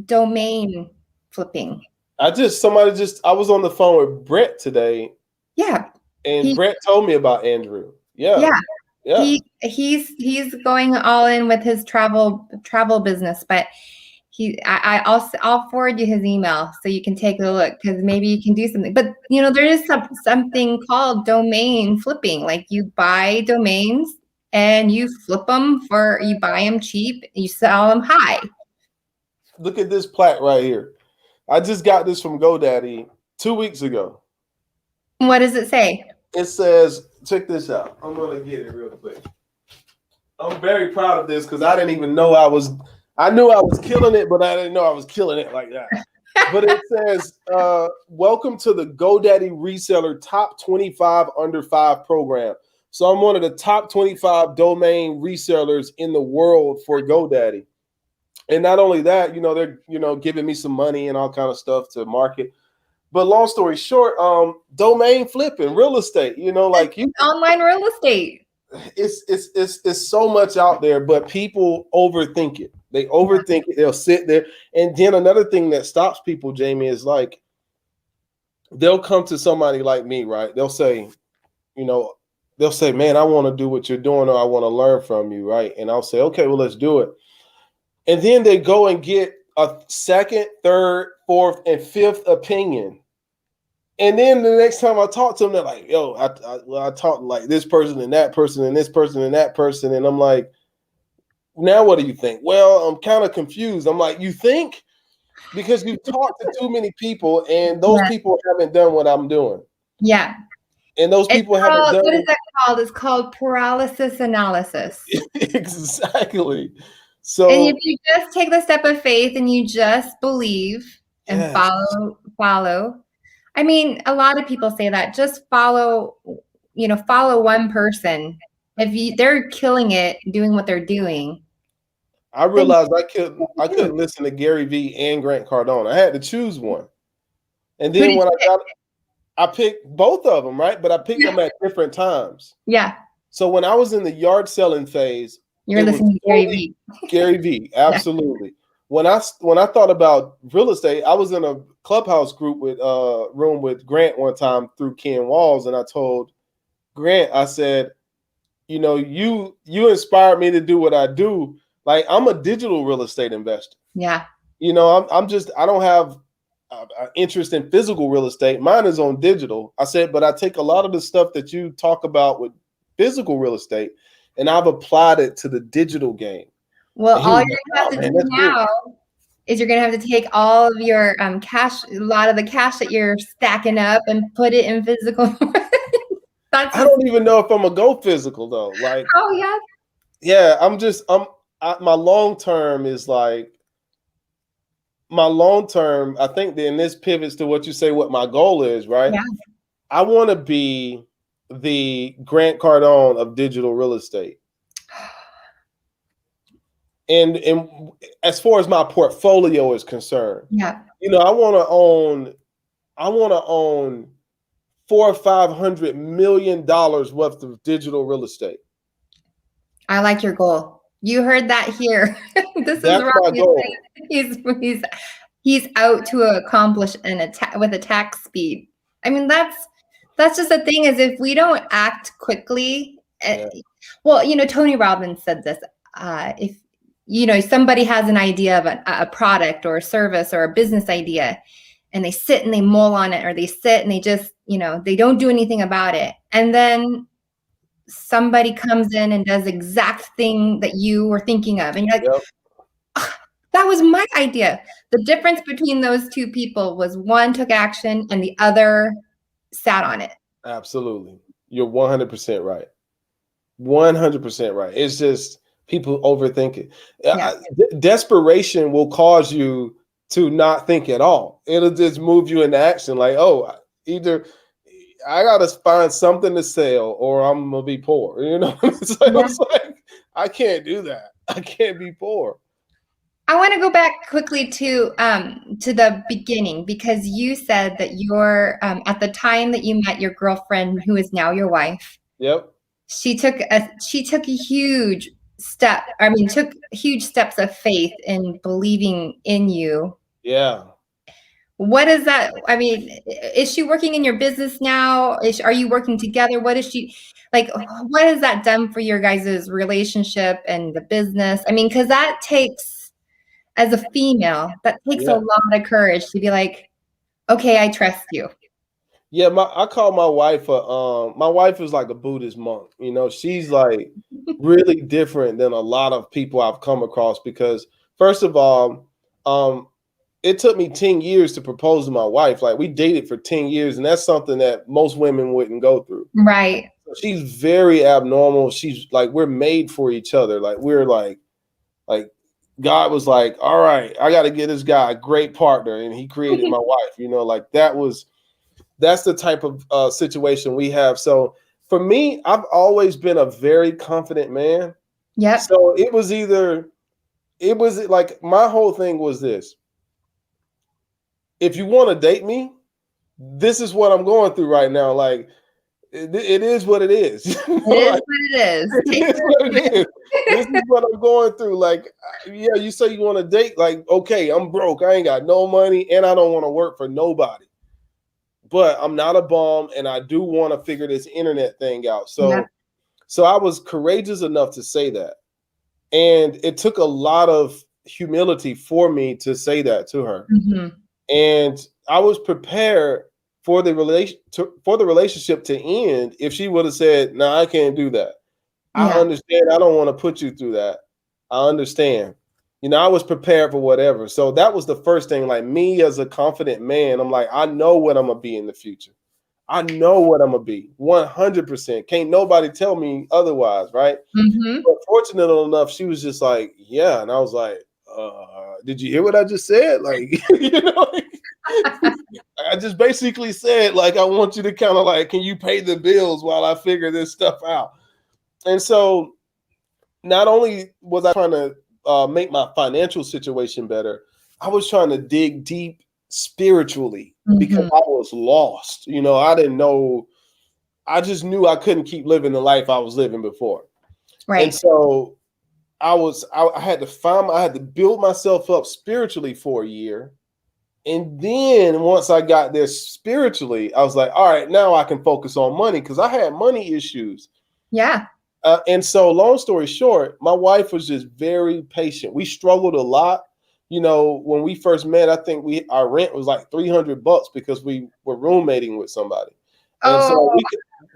A: domain flipping.
B: I was on the phone with Brett today.
A: Yeah.
B: And Brett told me about Andrew. Yeah.
A: Yeah. He's going all in with his travel business, but I'll forward you his email so you can take a look, because maybe you can do something. But there is something called domain flipping. Like, you buy domains and you flip them you buy them cheap, you sell them high.
B: Look at this plaque right here. I just got this from GoDaddy 2 weeks ago.
A: What does it say?
B: It says, check this out. I'm going to get it real quick. I'm very proud of this because I didn't even know I knew I was killing it, but I didn't know I was killing it like that. But it says, welcome to the GoDaddy Reseller Top 25 Under 5 program. So I'm one of the top 25 domain resellers in the world for GoDaddy. And not only that, they're, giving me some money and all kind of stuff to market. But long story short, domain flipping, real estate,
A: online real estate.
B: It's so much out there, but people overthink it. They overthink it. They'll sit there. And then another thing that stops people, Jamie, is like, they'll come to somebody like me, right? They'll say, man, I want to do what you're doing, or I want to learn from you, right? And I'll say, okay, well, let's do it. And then they go and get a second, third, fourth, and fifth opinion. And then the next time I talk to them, they're like, yo, I talked like this person and that person and this person and that person. And I'm like, now what do you think? Well, I'm kind of confused. I'm like, you think? because you've talked to too many people, and those
A: Yeah.
B: people haven't done what I'm doing.
A: Yeah.
B: And those people haven't done.
A: What is that called? It's called paralysis analysis.
B: Exactly.
A: And if
B: So
A: you just take the step of faith and you just believe and
B: yes,
A: follow. I mean, a lot of people say that. Just follow, follow one person. If they're killing it, doing what they're doing,
B: I
A: then
B: realized I couldn't listen to Gary Vee and Grant Cardone. I had to choose one. And
A: who
B: then
A: did
B: when
A: you pick?
B: I picked both of them, right? But I picked them at different times.
A: Yeah.
B: So when I was in the yard selling phase,
A: You're
B: it was
A: listening to Gary
B: totally
A: Vee.
B: Gary Vee,
A: Yeah.
B: absolutely. When I thought about real estate, I was in a clubhouse group with room with Grant one time through Ken Walls, and I told Grant, I said, you inspired me to do what I do. Like, I'm a digital real estate investor.
A: Yeah.
B: I don't have interest in physical real estate. Mine is on digital. I said, but I take a lot of the stuff that you talk about with physical real estate, and I've applied it to the digital game.
A: Well,
B: And he
A: all
B: was
A: you're
B: like,
A: gonna have
B: oh,
A: to
B: man,
A: do
B: that's cool.
A: now is you're gonna have to take all of your cash, a lot of the cash that you're stacking up, and put it in physical.
B: I don't even know if I'm gonna go physical though. Like,
A: oh yeah.
B: yeah, my long term is like my long term. I think then this pivots to what you say, what my goal is, right?
A: Yeah.
B: I want to be the Grant Cardone of digital real estate. And as far as my portfolio is concerned,
A: Yeah.
B: I want to own $400 or $500 million worth of digital real estate.
A: I like your goal. You heard that here. This
B: That's
A: is
B: my goal.
A: He's out to accomplish with attack speed. I mean, that's just the thing, is if we don't act quickly.
B: Yeah.
A: Well, Tony Robbins said this. If somebody has an idea of a product or a service or a business idea, and they sit and they mull on it, or they sit and they just, they don't do anything about it, and then somebody comes in and does the exact thing that you were thinking of, and you're like,
B: Yep.
A: that was my idea. The difference between those two people was one took action and the other sat on it.
B: Absolutely. You're 100% right. 100% right. It's just people overthink it.
A: Yeah.
B: Desperation will cause you to not think at all. It'll just move you into action. Like, oh, either I got to find something to sell or I'm going to be poor. It's like, I can't do that. I can't be poor.
A: I want to go back quickly to the beginning, because you said that you're at the time that you met your girlfriend, who is now your wife.
B: Yep.
A: She took a huge step. I mean, took huge steps of faith in believing in you.
B: Yeah.
A: What is that? I mean, is she working in your business now? Are you working together? What is she like? What has that done for your guys' relationship and the business? I mean, because that takes, as a female, that takes a lot of courage to be like, okay, I trust you.
B: Yeah, I call my wife my wife is like a Buddhist monk. She's like really different than a lot of people I've come across, because first of all, it took me 10 years to propose to my wife. Like, we dated for 10 years, and that's something that most women wouldn't go through.
A: Right.
B: She's very abnormal. She's like, we're made for each other. Like, we're like God was like, all right, I got to get this guy a great partner, and he created my wife. Like, that's the type of situation we have. So for me, I've always been a very confident man.
A: Yeah.
B: So it was like, my whole thing was this: if you want to date me, this is what I'm going through right now. Like, it is what it is.
A: It is what it is.
B: It is what it is. This is what I'm going through. Like, yeah, you say you want to date. Like, okay, I'm broke. I ain't got no money, and I don't want to work for nobody. But I'm not a bum, and I do want to figure this internet thing out. So I was courageous enough to say that. And it took a lot of humility for me to say that to her.
A: Mm-hmm.
B: And I was prepared for the relationship to end if she would have said, "No, I can't do that. I understand. I don't want to put you through that. I understand." I was prepared for whatever. So that was the first thing. Like me as a confident man, I'm like, I know what I'm gonna be in the future. I know what I'm gonna be. 100%. Can't nobody tell me otherwise, right?
A: Mm-hmm.
B: But fortunate enough, she was just like, yeah. And I was like, did you hear what I just said? Like, I just basically said, like, I want you to kind of like, can you pay the bills while I figure this stuff out? And so not only was I trying to make my financial situation better, I was trying to dig deep spiritually because
A: Mm-hmm.
B: I was lost. I didn't know. I just knew I couldn't keep living the life I was living before. And
A: Right.
B: so I had to build myself up spiritually for a year. And then once I got there spiritually, I was like, all right, now I can focus on money because I had money issues.
A: Yeah.
B: And so long story short, my wife was just very patient. We struggled a lot. When we first met, I think our rent was like $300 because we were roommating with somebody. And so
A: Oh,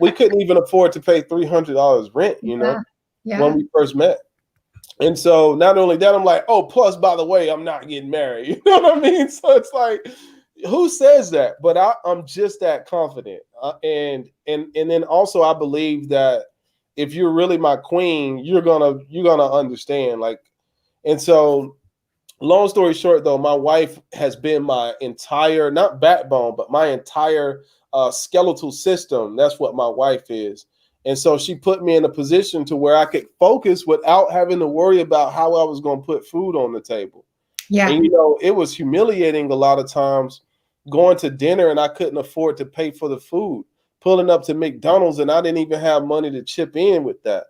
B: we couldn't even afford to pay $300 rent,
A: yeah.
B: when
A: Yeah.
B: we first met. And so not only that, I'm like, oh, plus, by the way, I'm not getting married. You know what I mean? So it's like, who says that? But I'm just that confident. And then also I believe that if you're really my queen, you're gonna understand. Like, and so long story short, though, my wife has been my entire, not backbone, but my entire skeletal system. That's what my wife is. And so she put me in a position to where I could focus without having to worry about how I was going to put food on the table.
A: Yeah.
B: And, it was humiliating a lot of times going to dinner and I couldn't afford to pay for the food, pulling up to McDonald's and I didn't even have money to chip in with that.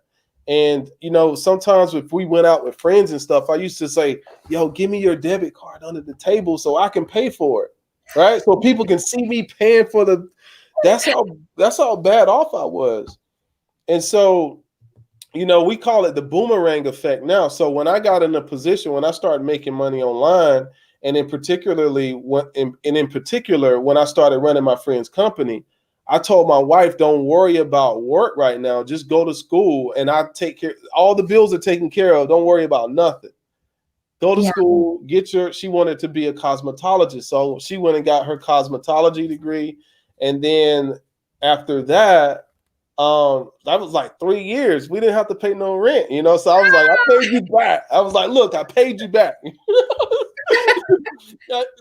B: And, sometimes if we went out with friends and stuff, I used to say, yo, give me your debit card under the table so I can pay for it. Right. So people can see me paying for that's how bad off I was. And so, we call it the boomerang effect now. So when I got in a position, when I started making money online, and in particular, when I started running my friend's company, I told my wife, don't worry about work right now. Just go to school and I take care. All the bills are taken care of. Don't worry about nothing. Go to
A: Yeah.
B: school, she wanted to be a cosmetologist. So she went and got her cosmetology degree. And then after that was like 3 years. We didn't have to pay no rent, So I was like, I paid you back. I was like, look, I paid you back.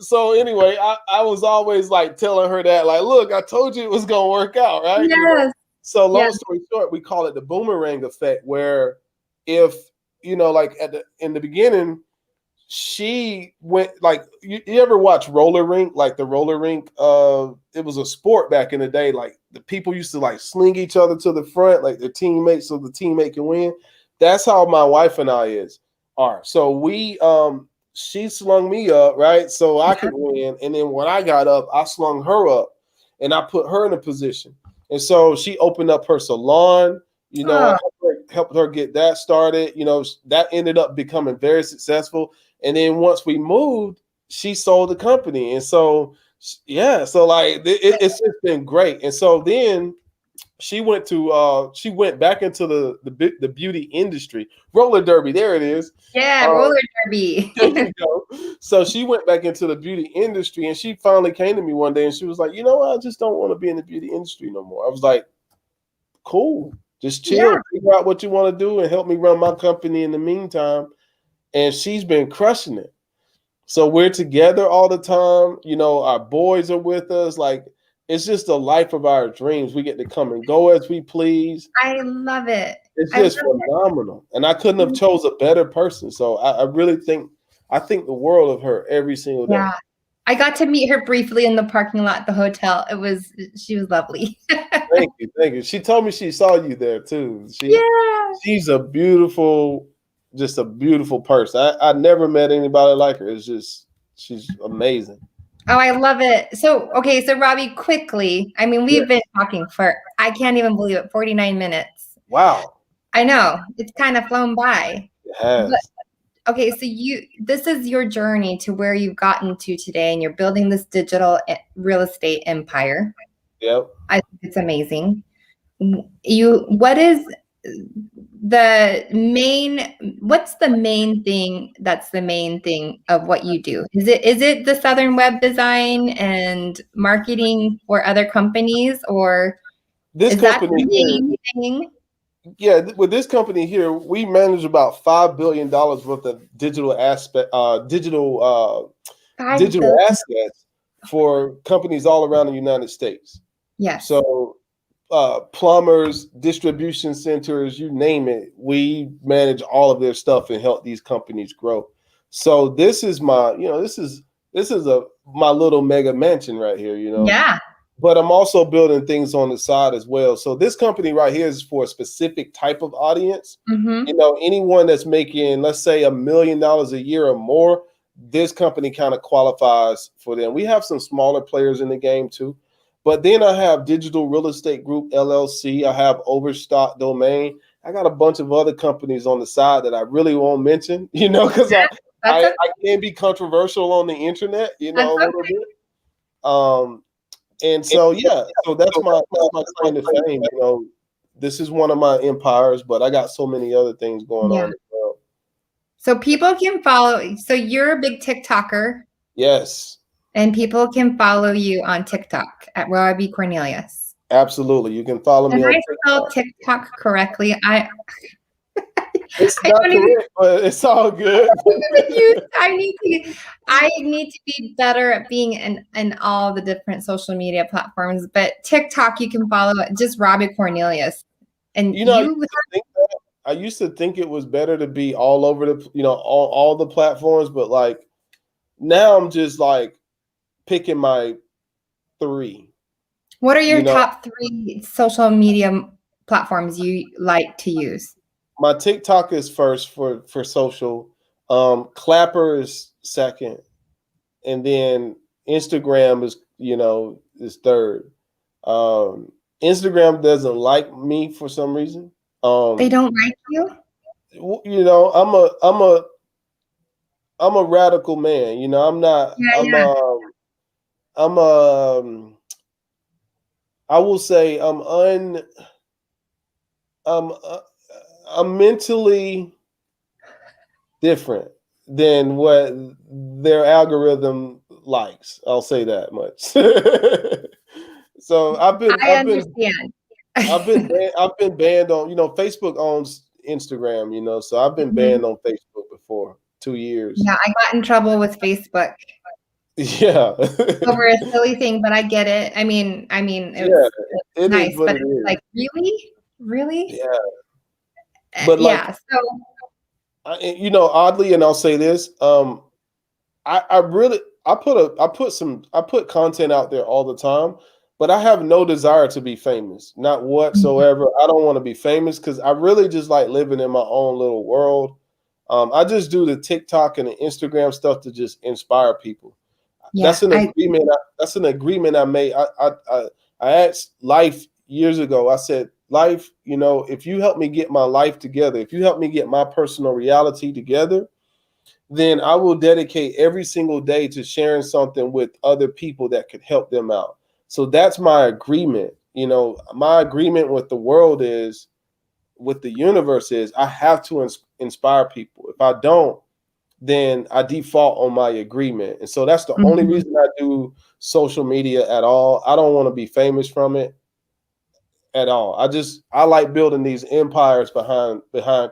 B: So anyway, I was always like telling her that, like, look, I told you it was gonna work out, right?
A: Yes.
B: So long
A: Yes.
B: story short, we call it the boomerang effect, where if like in the beginning, she went like you ever watch roller rink, like the roller rink, it was a sport back in the day, like the people used to like sling each other to the front like their teammates so the teammate can win. That's how my wife and I are. So she slung me up, right, so I could win, and then when I got up I slung her up and I put her in a position, and so she opened up her salon. I helped her get that started. That ended up becoming very successful. And then once we moved, she sold the company. And so, yeah, so like it's just been great. And so then she went back into the beauty industry. Roller derby, there it is.
A: Yeah, roller derby.
B: There you go. So she went back into the beauty industry, and she finally came to me one day and she was like, I just don't want to be in the beauty industry no more. I was like, cool. Just chill,
A: Yeah.
B: figure out what you want to do and help me run my company in the meantime. And she's been crushing it. So we're together all the time. Our boys are with us. Like, it's just the life of our dreams. We get to come and go as we please.
A: I love it.
B: It's just phenomenal. And I couldn't have chose a better person. So I really think the world of her every single day.
A: Yeah. I got to meet her briefly in the parking lot at the hotel. She was lovely.
B: Thank you. She told me she saw you there too.
A: Yeah.
B: She's just a beautiful person. I never met anybody like her. She's amazing.
A: Oh, I love it. So, okay. So Robbie, quickly, I mean, we've been talking for, I can't even believe it, 49 minutes.
B: Wow.
A: I know. It's kind of flown by.
B: It has.
A: But, okay. So this is your journey to where you've gotten to today, and you're building this digital real estate empire.
B: Yep.
A: I think it's amazing. what's the main thing that's the main thing of what you do? Is it the Southern web design and marketing for other companies, or
B: This
A: is that the
B: company here,
A: main thing?
B: yeah, with this company here, we manage about $5 billion worth of digital
A: Five
B: digital
A: billion.
B: assets for companies all around the United States.
A: Yes.
B: So plumbers, distribution centers, you name it, we manage all of their stuff and help these companies grow. So this is my, this is my little mega mansion right here,
A: Yeah.
B: But I'm also building things on the side as well. So this company right here is for a specific type of audience.
A: Mm-hmm.
B: Anyone that's making, let's say, $1 million a year or more, this company kind of qualifies for them. We have some smaller players in the game too. But then I have Digital Real Estate Group, LLC. I have Overstock Domain. I got a bunch of other companies on the side that I really won't mention, because I can be controversial on the internet, a little bit. And so, yeah, so that's my claim to fame. This is one of my empires, but I got so many other things going on as well.
A: So people can follow. So you're a big TikToker.
B: Yes.
A: And people can follow you on TikTok at Robbie Cornelius.
B: Absolutely. You can follow me on TikTok.
A: Did I spell TikTok correctly?
B: It's not correct, but it's all good.
A: I need to be better at being in all the different social media platforms. But TikTok, you can follow just Robbie Cornelius. And
B: I used to think it was better to be all over the, all the platforms, but like now I'm just like picking my 3.
A: What are your top 3 social media platforms you like to use?
B: My TikTok is first for social. Clapper is second, and then Instagram is third. Instagram doesn't like me for some reason.
A: They don't like you?
B: I'm a radical man. I'm not. I will say I'm mentally different than what their algorithm likes. I'll say that much. So I've been banned on, Facebook owns Instagram, so I've been banned on Facebook before 2 years.
A: Yeah, I got in trouble with Facebook.
B: Yeah.
A: Over a silly thing, but I get it. I mean, it's nice, but it's like, really?
B: Yeah. But
A: so
B: oddly, and I'll say this, I put content out there all the time, but I have no desire to be famous, not whatsoever. I don't want to be famous because I really just like living in my own little world. I just do the TikTok and the Instagram stuff to just inspire people. Yeah, that's an agreement. That's an agreement I made. I asked Life years ago. I said, Life, if you help me get my life together, if you help me get my personal reality together, then I will dedicate every single day to sharing something with other people that could help them out. So that's my agreement. My agreement with the world is, with the universe is, I have to inspire people. If I don't, then I default on my agreement. And so that's the only reason I do social media at all. I don't want to be famous from it at all. I like building these empires behind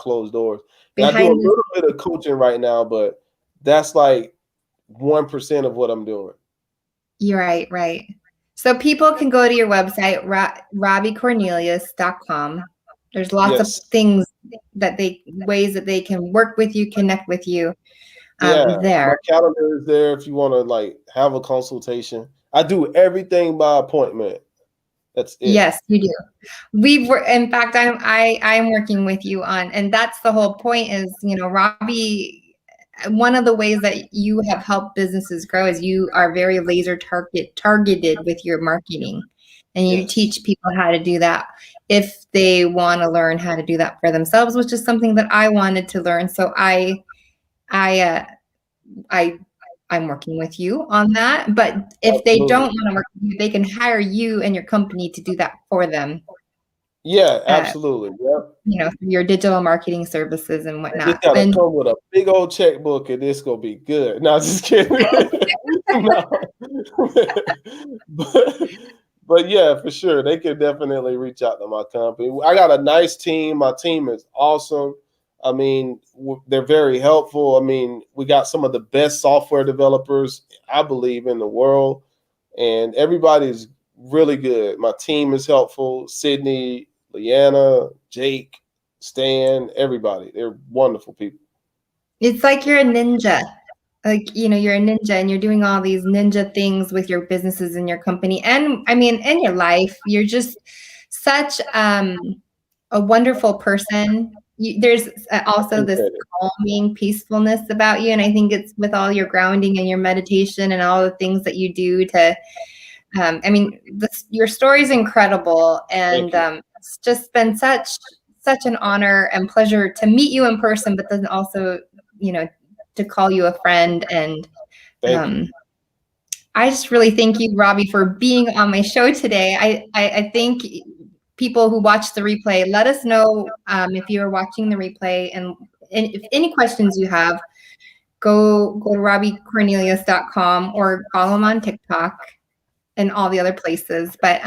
B: closed doors. And I do a little bit of coaching right now, but that's like 1% of what I'm doing.
A: You're right. So people can go to your website, robbiecornelius.com. There's lots of things ways that they can work with you, connect with you. There.
B: My calendar is there if you want to have a consultation. I do everything by appointment. That's it.
A: Yes, you do. In fact, I'm working with you on, and that's the whole point is, Robbie, one of the ways that you have helped businesses grow is you are very laser targeted with your marketing, and you teach people how to do that if they want to learn how to do that for themselves, which is something that I wanted to learn. So I'm working with you on that. But if they don't want to work with you, they can hire you and your company to do that for them.
B: Yeah, absolutely. Yep.
A: Through your digital marketing services and
B: Just
A: whatnot.
B: gotta
A: And
B: come with a big old checkbook and it's gonna be good. No, just kidding. No. but, but yeah, for sure. They can definitely reach out to my company. I got a nice team. My team is awesome. I mean, they're very helpful. I mean, we got some of the best software developers, I believe, in the world. And everybody's really good. My team is helpful. Sydney, Leanna, Jake, Stan, everybody. They're wonderful people.
A: it's like you're a ninja. Like, you're a ninja and you're doing all these ninja things with your businesses and your company. And I mean, in your life, you're just such a wonderful person. There's also this
B: Appreciate it.
A: calming peacefulness about you. And I think it's with all your grounding and your meditation and all the things that you do to, I mean, your story is incredible. And
B: Thank you.
A: it's just been such an honor and pleasure to meet you in person, but then also, to call you a friend. And
B: Thank you.
A: I just really thank you, Robbie, for being on my show today. I think people who watch the replay, let us know if you're watching the replay, and if any questions you have, go to robbiecornelius.com or follow him on TikTok and all the other places. But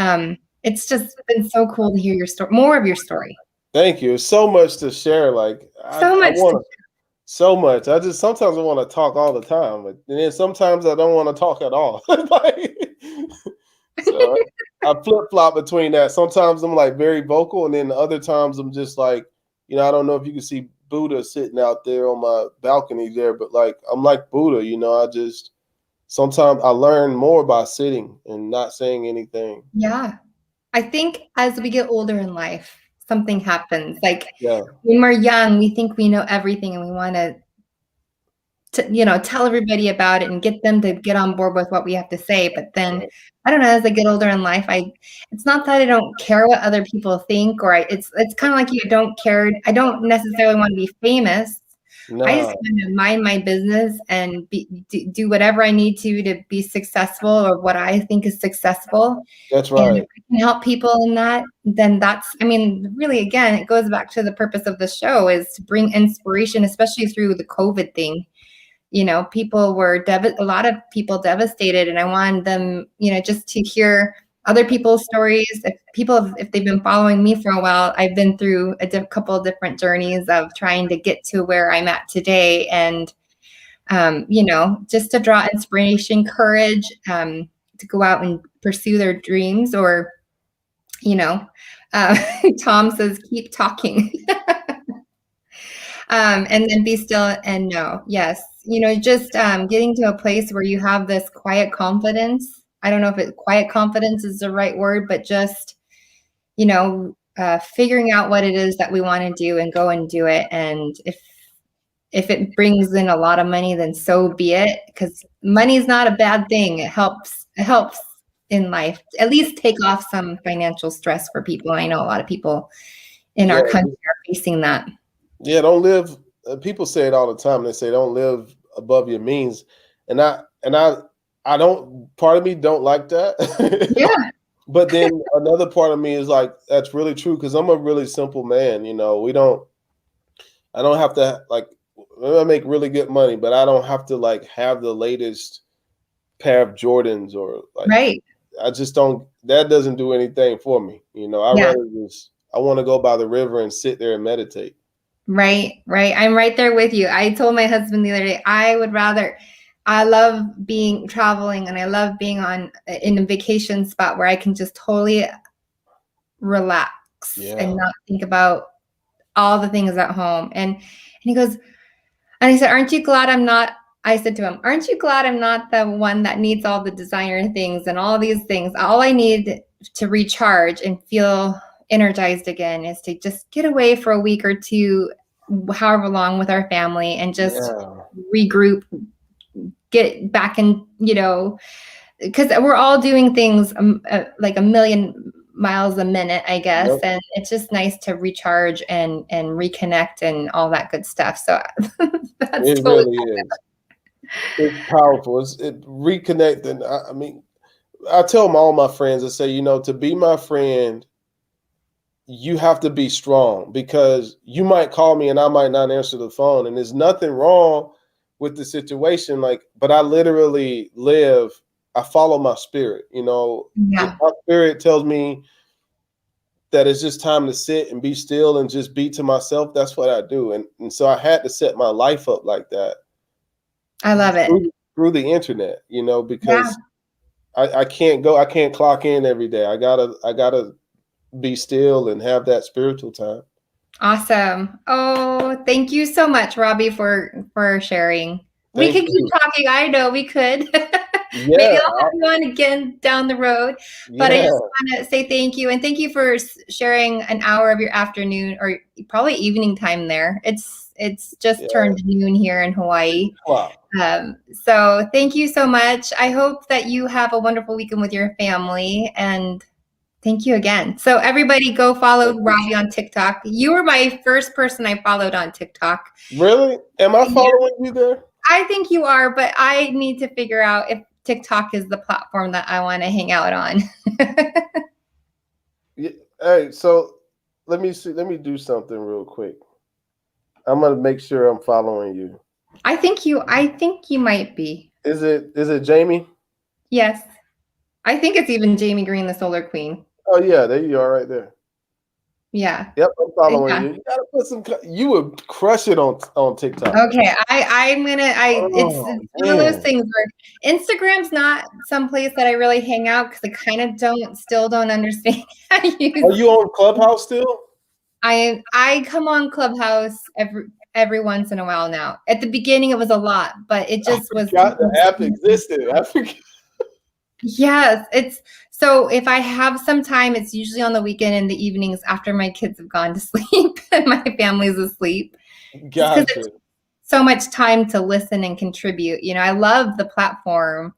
A: it's just been so cool to hear your story, more of your story.
B: Thank you. So much to share. Like I
A: So much.
B: want so much. I just sometimes I want to talk all the time, but then sometimes I don't want to talk at all. So I flip flop between that. Sometimes I'm like very vocal, and then other times I'm just like, I don't know if you can see Buddha sitting out there on my balcony there, but like I'm like Buddha. I just sometimes I learn more by sitting and not saying anything.
A: Yeah. I think as we get older in life, something happens. Like
B: Yeah.
A: when we're young, we think we know everything and we want to tell everybody about it and get them to get on board with what we have to say. But then,
B: Right.
A: I don't know, as I get older in life, it's not that I don't care what other people think, or it's kind of like you don't care. I don't necessarily want to be famous. I just
B: No,
A: want to mind my business and do whatever I need to be successful, or what I think is successful.
B: that's
A: And if
B: right.
A: I can help people in that, then I mean, really, again, it goes back to the purpose of the show, is to bring inspiration, especially through the COVID thing. People were a lot of people devastated, and I wanted them, just to hear other people's stories. If they've been following me for a while, I've been through a couple of different journeys of trying to get to where I'm at today. And, just to draw inspiration, courage, to go out and pursue their dreams, or, Tom says, keep talking. And then be still and know. Yes. Just getting to a place where you have this quiet confidence. I don't know if quiet confidence is the right word, but just, figuring out what it is that we want to do and go and do it. And if it brings in a lot of money, then so be it, because money is not a bad thing. It helps in life, at least take off some financial stress for people. I know a lot of people in
B: Yeah.
A: our country are facing that.
B: Yeah, don't live. People say it all the time. They say don't live above your means, and I don't. Part of me don't like that.
A: Yeah.
B: But then another part of me is like, that's really true, because I'm a really simple man. I don't have to like. I make really good money, but I don't have to like have the latest pair of Jordans, or like
A: Right.
B: I just don't. That doesn't do anything for me.
A: Yeah.
B: I want to go by the river and sit there and meditate.
A: Right. I'm right there with you. I told my husband the other day, I love traveling, and I love being in a vacation spot where I can just totally relax and not think about all the things at home. And he goes, and I said, I said to him, aren't you glad I'm not the one that needs all the designer things and all these things? All I need to recharge and feel energized again is to just get away for a week or two, however long, with our family, and just regroup, get back in, because we're all doing things like a million miles a minute, I guess.
B: Yep.
A: And it's just nice to recharge and reconnect and all that good stuff. So that's
B: It
A: totally
B: really is. It's powerful. It reconnecting. I mean, I tell all my friends, I say, to be my friend, you have to be strong, because you might call me and I might not answer the phone, and there's nothing wrong with the situation. Like, but I literally I follow my spirit. If
A: Yeah,
B: my spirit tells me that it's just time to sit and be still and just be to myself, that's what I do. And so I had to set my life up like that
A: I love it.
B: through the internet,
A: Yeah,
B: because I can't clock in every day. I gotta be still and have that spiritual time.
A: awesome. Oh, thank you so much, Robbie, for sharing. We
B: Thank
A: could keep
B: you.
A: talking. I know we could. Maybe
B: Yeah,
A: I'll have you on again down the road. But I just
B: yeah,
A: want to say thank you, and thank you for sharing an hour of your afternoon or probably evening time there. It's just
B: yeah.
A: turned noon here in Hawaii.
B: Wow.
A: So thank you so much. I hope that you have a wonderful weekend with your family, and thank you again. So everybody go follow Robbie on TikTok. You were my first person I followed on TikTok.
B: Really? Am I
A: Yeah,
B: following you there?
A: I think you are, but I need to figure out if TikTok is the platform that I want to hang out on.
B: Yeah. Hey, so let me see. Let me do something real quick. I'm gonna make sure I'm following you.
A: I think you might be.
B: Is it Jamie?
A: Yes. I think it's even Jamie Green, the Solar Queen.
B: Oh yeah, there you are, right there.
A: Yeah.
B: Yep, I'm following
A: Yeah.
B: you. You gotta put some. You would crush it on TikTok.
A: Okay. It's
B: Oh
A: one of those
B: man,
A: things where Instagram's not some place that I really hang out because I kind of still don't understand how to
B: are
A: use.
B: you on Clubhouse still?
A: I come on Clubhouse every once in a while now. At the beginning it was a lot, but it
B: I
A: just was.
B: forgot the app existed. I forget.
A: Yes, it's so if I have some time, it's usually on the weekend in the evenings after my kids have gone to sleep and my family's asleep. Just because
B: Gotcha.
A: it's so much time to listen and contribute. I love the platform.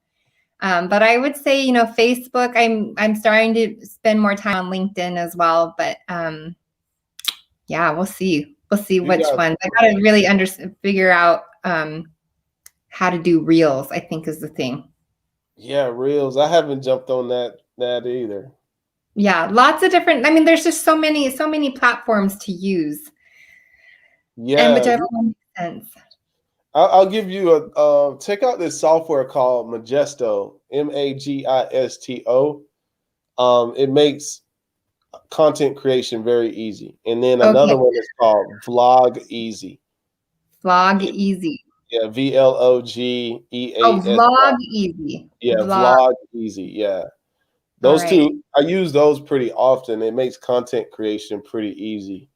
A: But I would say, Facebook, I'm starting to spend more time on LinkedIn as well. But yeah, we'll see. We'll see
B: You
A: which
B: got
A: ones. I gotta really figure out how to do reels, I think is the thing.
B: Yeah, Reels. I haven't jumped on that either.
A: Yeah, lots of different. I mean, there's just so many platforms to use, and
B: Yeah,
A: whichever one makes sense.
B: I'll give you check out this software called Magesto, Magisto. It makes content creation very easy. And then
A: Okay,
B: another one is called Vlog Easy.
A: vlog easy.
B: Yeah,
A: Oh,
B: VLOGEASY.
A: vlog easy.
B: Yeah,
A: Vlog.
B: Vlog Easy. Yeah.
A: All
B: Those
A: right.
B: two, I use those pretty often. It makes content creation pretty easy.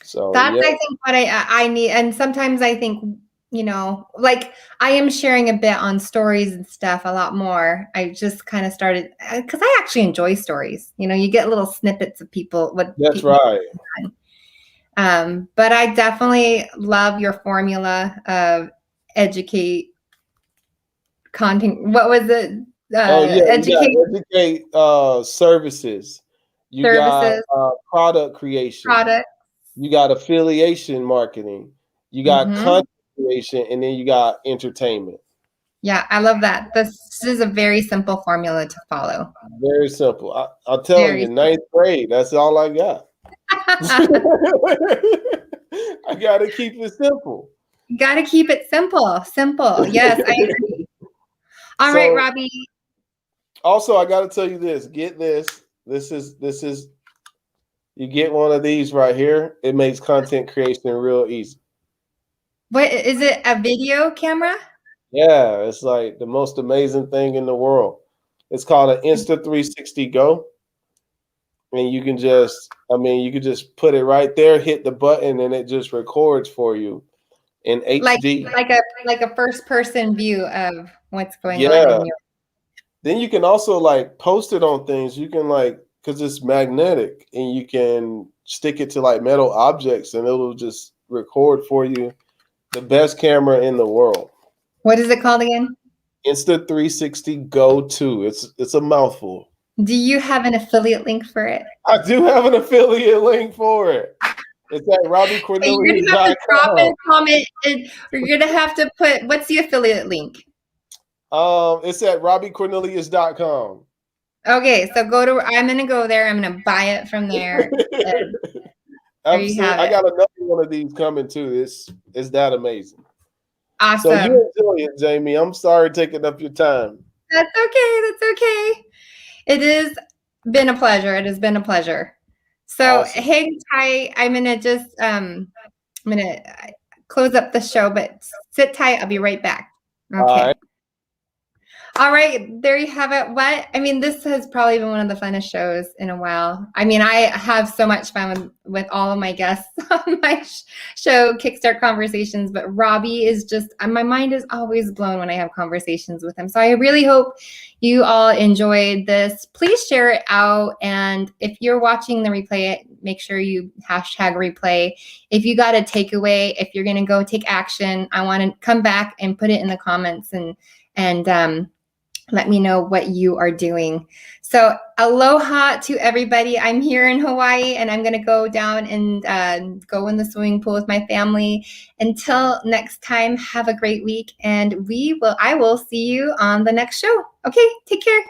B: So
A: That's
B: yeah,
A: I think what I need, and sometimes I think like I am sharing a bit on stories and stuff a lot more. I just kind of started because I actually enjoy stories. You get little snippets of what
B: that's
A: people.
B: right.
A: But I definitely love your formula of educate content. What was it?
B: Oh yeah, you got
A: Educate
B: educate services. You got
A: services,
B: product creation.
A: products.
B: You got affiliation marketing. You got
A: Hmm.
B: content creation, and then you got entertainment.
A: Yeah, I love that. This is a very simple formula to follow.
B: Very simple. I'm telling
A: Very
B: you, ninth grade. That's all I got.
A: simple.
B: I got to keep it simple.
A: You got to keep it simple. Simple. Yes, I agree. All right,
B: So
A: Robbie.
B: also, I got to tell you this. Get this. This is. You get one of these right here. It makes content creation real easy.
A: What is it? A video camera?
B: Yeah, it's like the most amazing thing in the world. It's called an Insta 360 Go. And you can just put it right there, hit the button, and it just records for you in
A: Like
B: HD.
A: like a first person view of what's going on
B: Yeah.
A: in your.
B: Then you can also like post it on things. You can because it's magnetic, and you can stick it to like metal objects, and it'll just record for you. The best camera in the world.
A: What is it called again?
B: Insta 360 Go 2. It's a mouthful.
A: Do you have an affiliate link for it?
B: I do have an affiliate link for it. It's at
A: Okay, you're gonna have to drop in
B: RobbieCornelius.com.
A: a comment, and you're gonna have to put what's the affiliate link?
B: It's at RobbieCornelius.com.
A: Okay, so I'm gonna go there. I'm gonna buy it from there. And there you
B: Absolutely.
A: have
B: I
A: it.
B: got another one of these coming too. It's that amazing. So you
A: Awesome.
B: enjoy it, Jamie. I'm sorry taking up your time.
A: That's okay. That's okay. It has been a pleasure. It has been a pleasure. So
B: Awesome.
A: hang tight. I'm gonna just I'm gonna close up the show, but sit tight. I'll be right back.
B: All right.
A: Okay. All right, there you have it. This has probably been one of the funnest shows in a while. I mean, I have so much fun with all of my guests on my show, Kickstart Conversations, but Robbie is just, my mind is always blown when I have conversations with him. So I really hope you all enjoyed this. Please share it out. And if you're watching the replay, make sure you hashtag replay. If you got a takeaway, if you're going to go take action, I want to come back and put it in the comments and let me know what you are doing. So aloha to everybody. I'm here in Hawaii and I'm going to go down and go in the swimming pool with my family. Until next time, have a great week and I will see you on the next show. Okay, take care.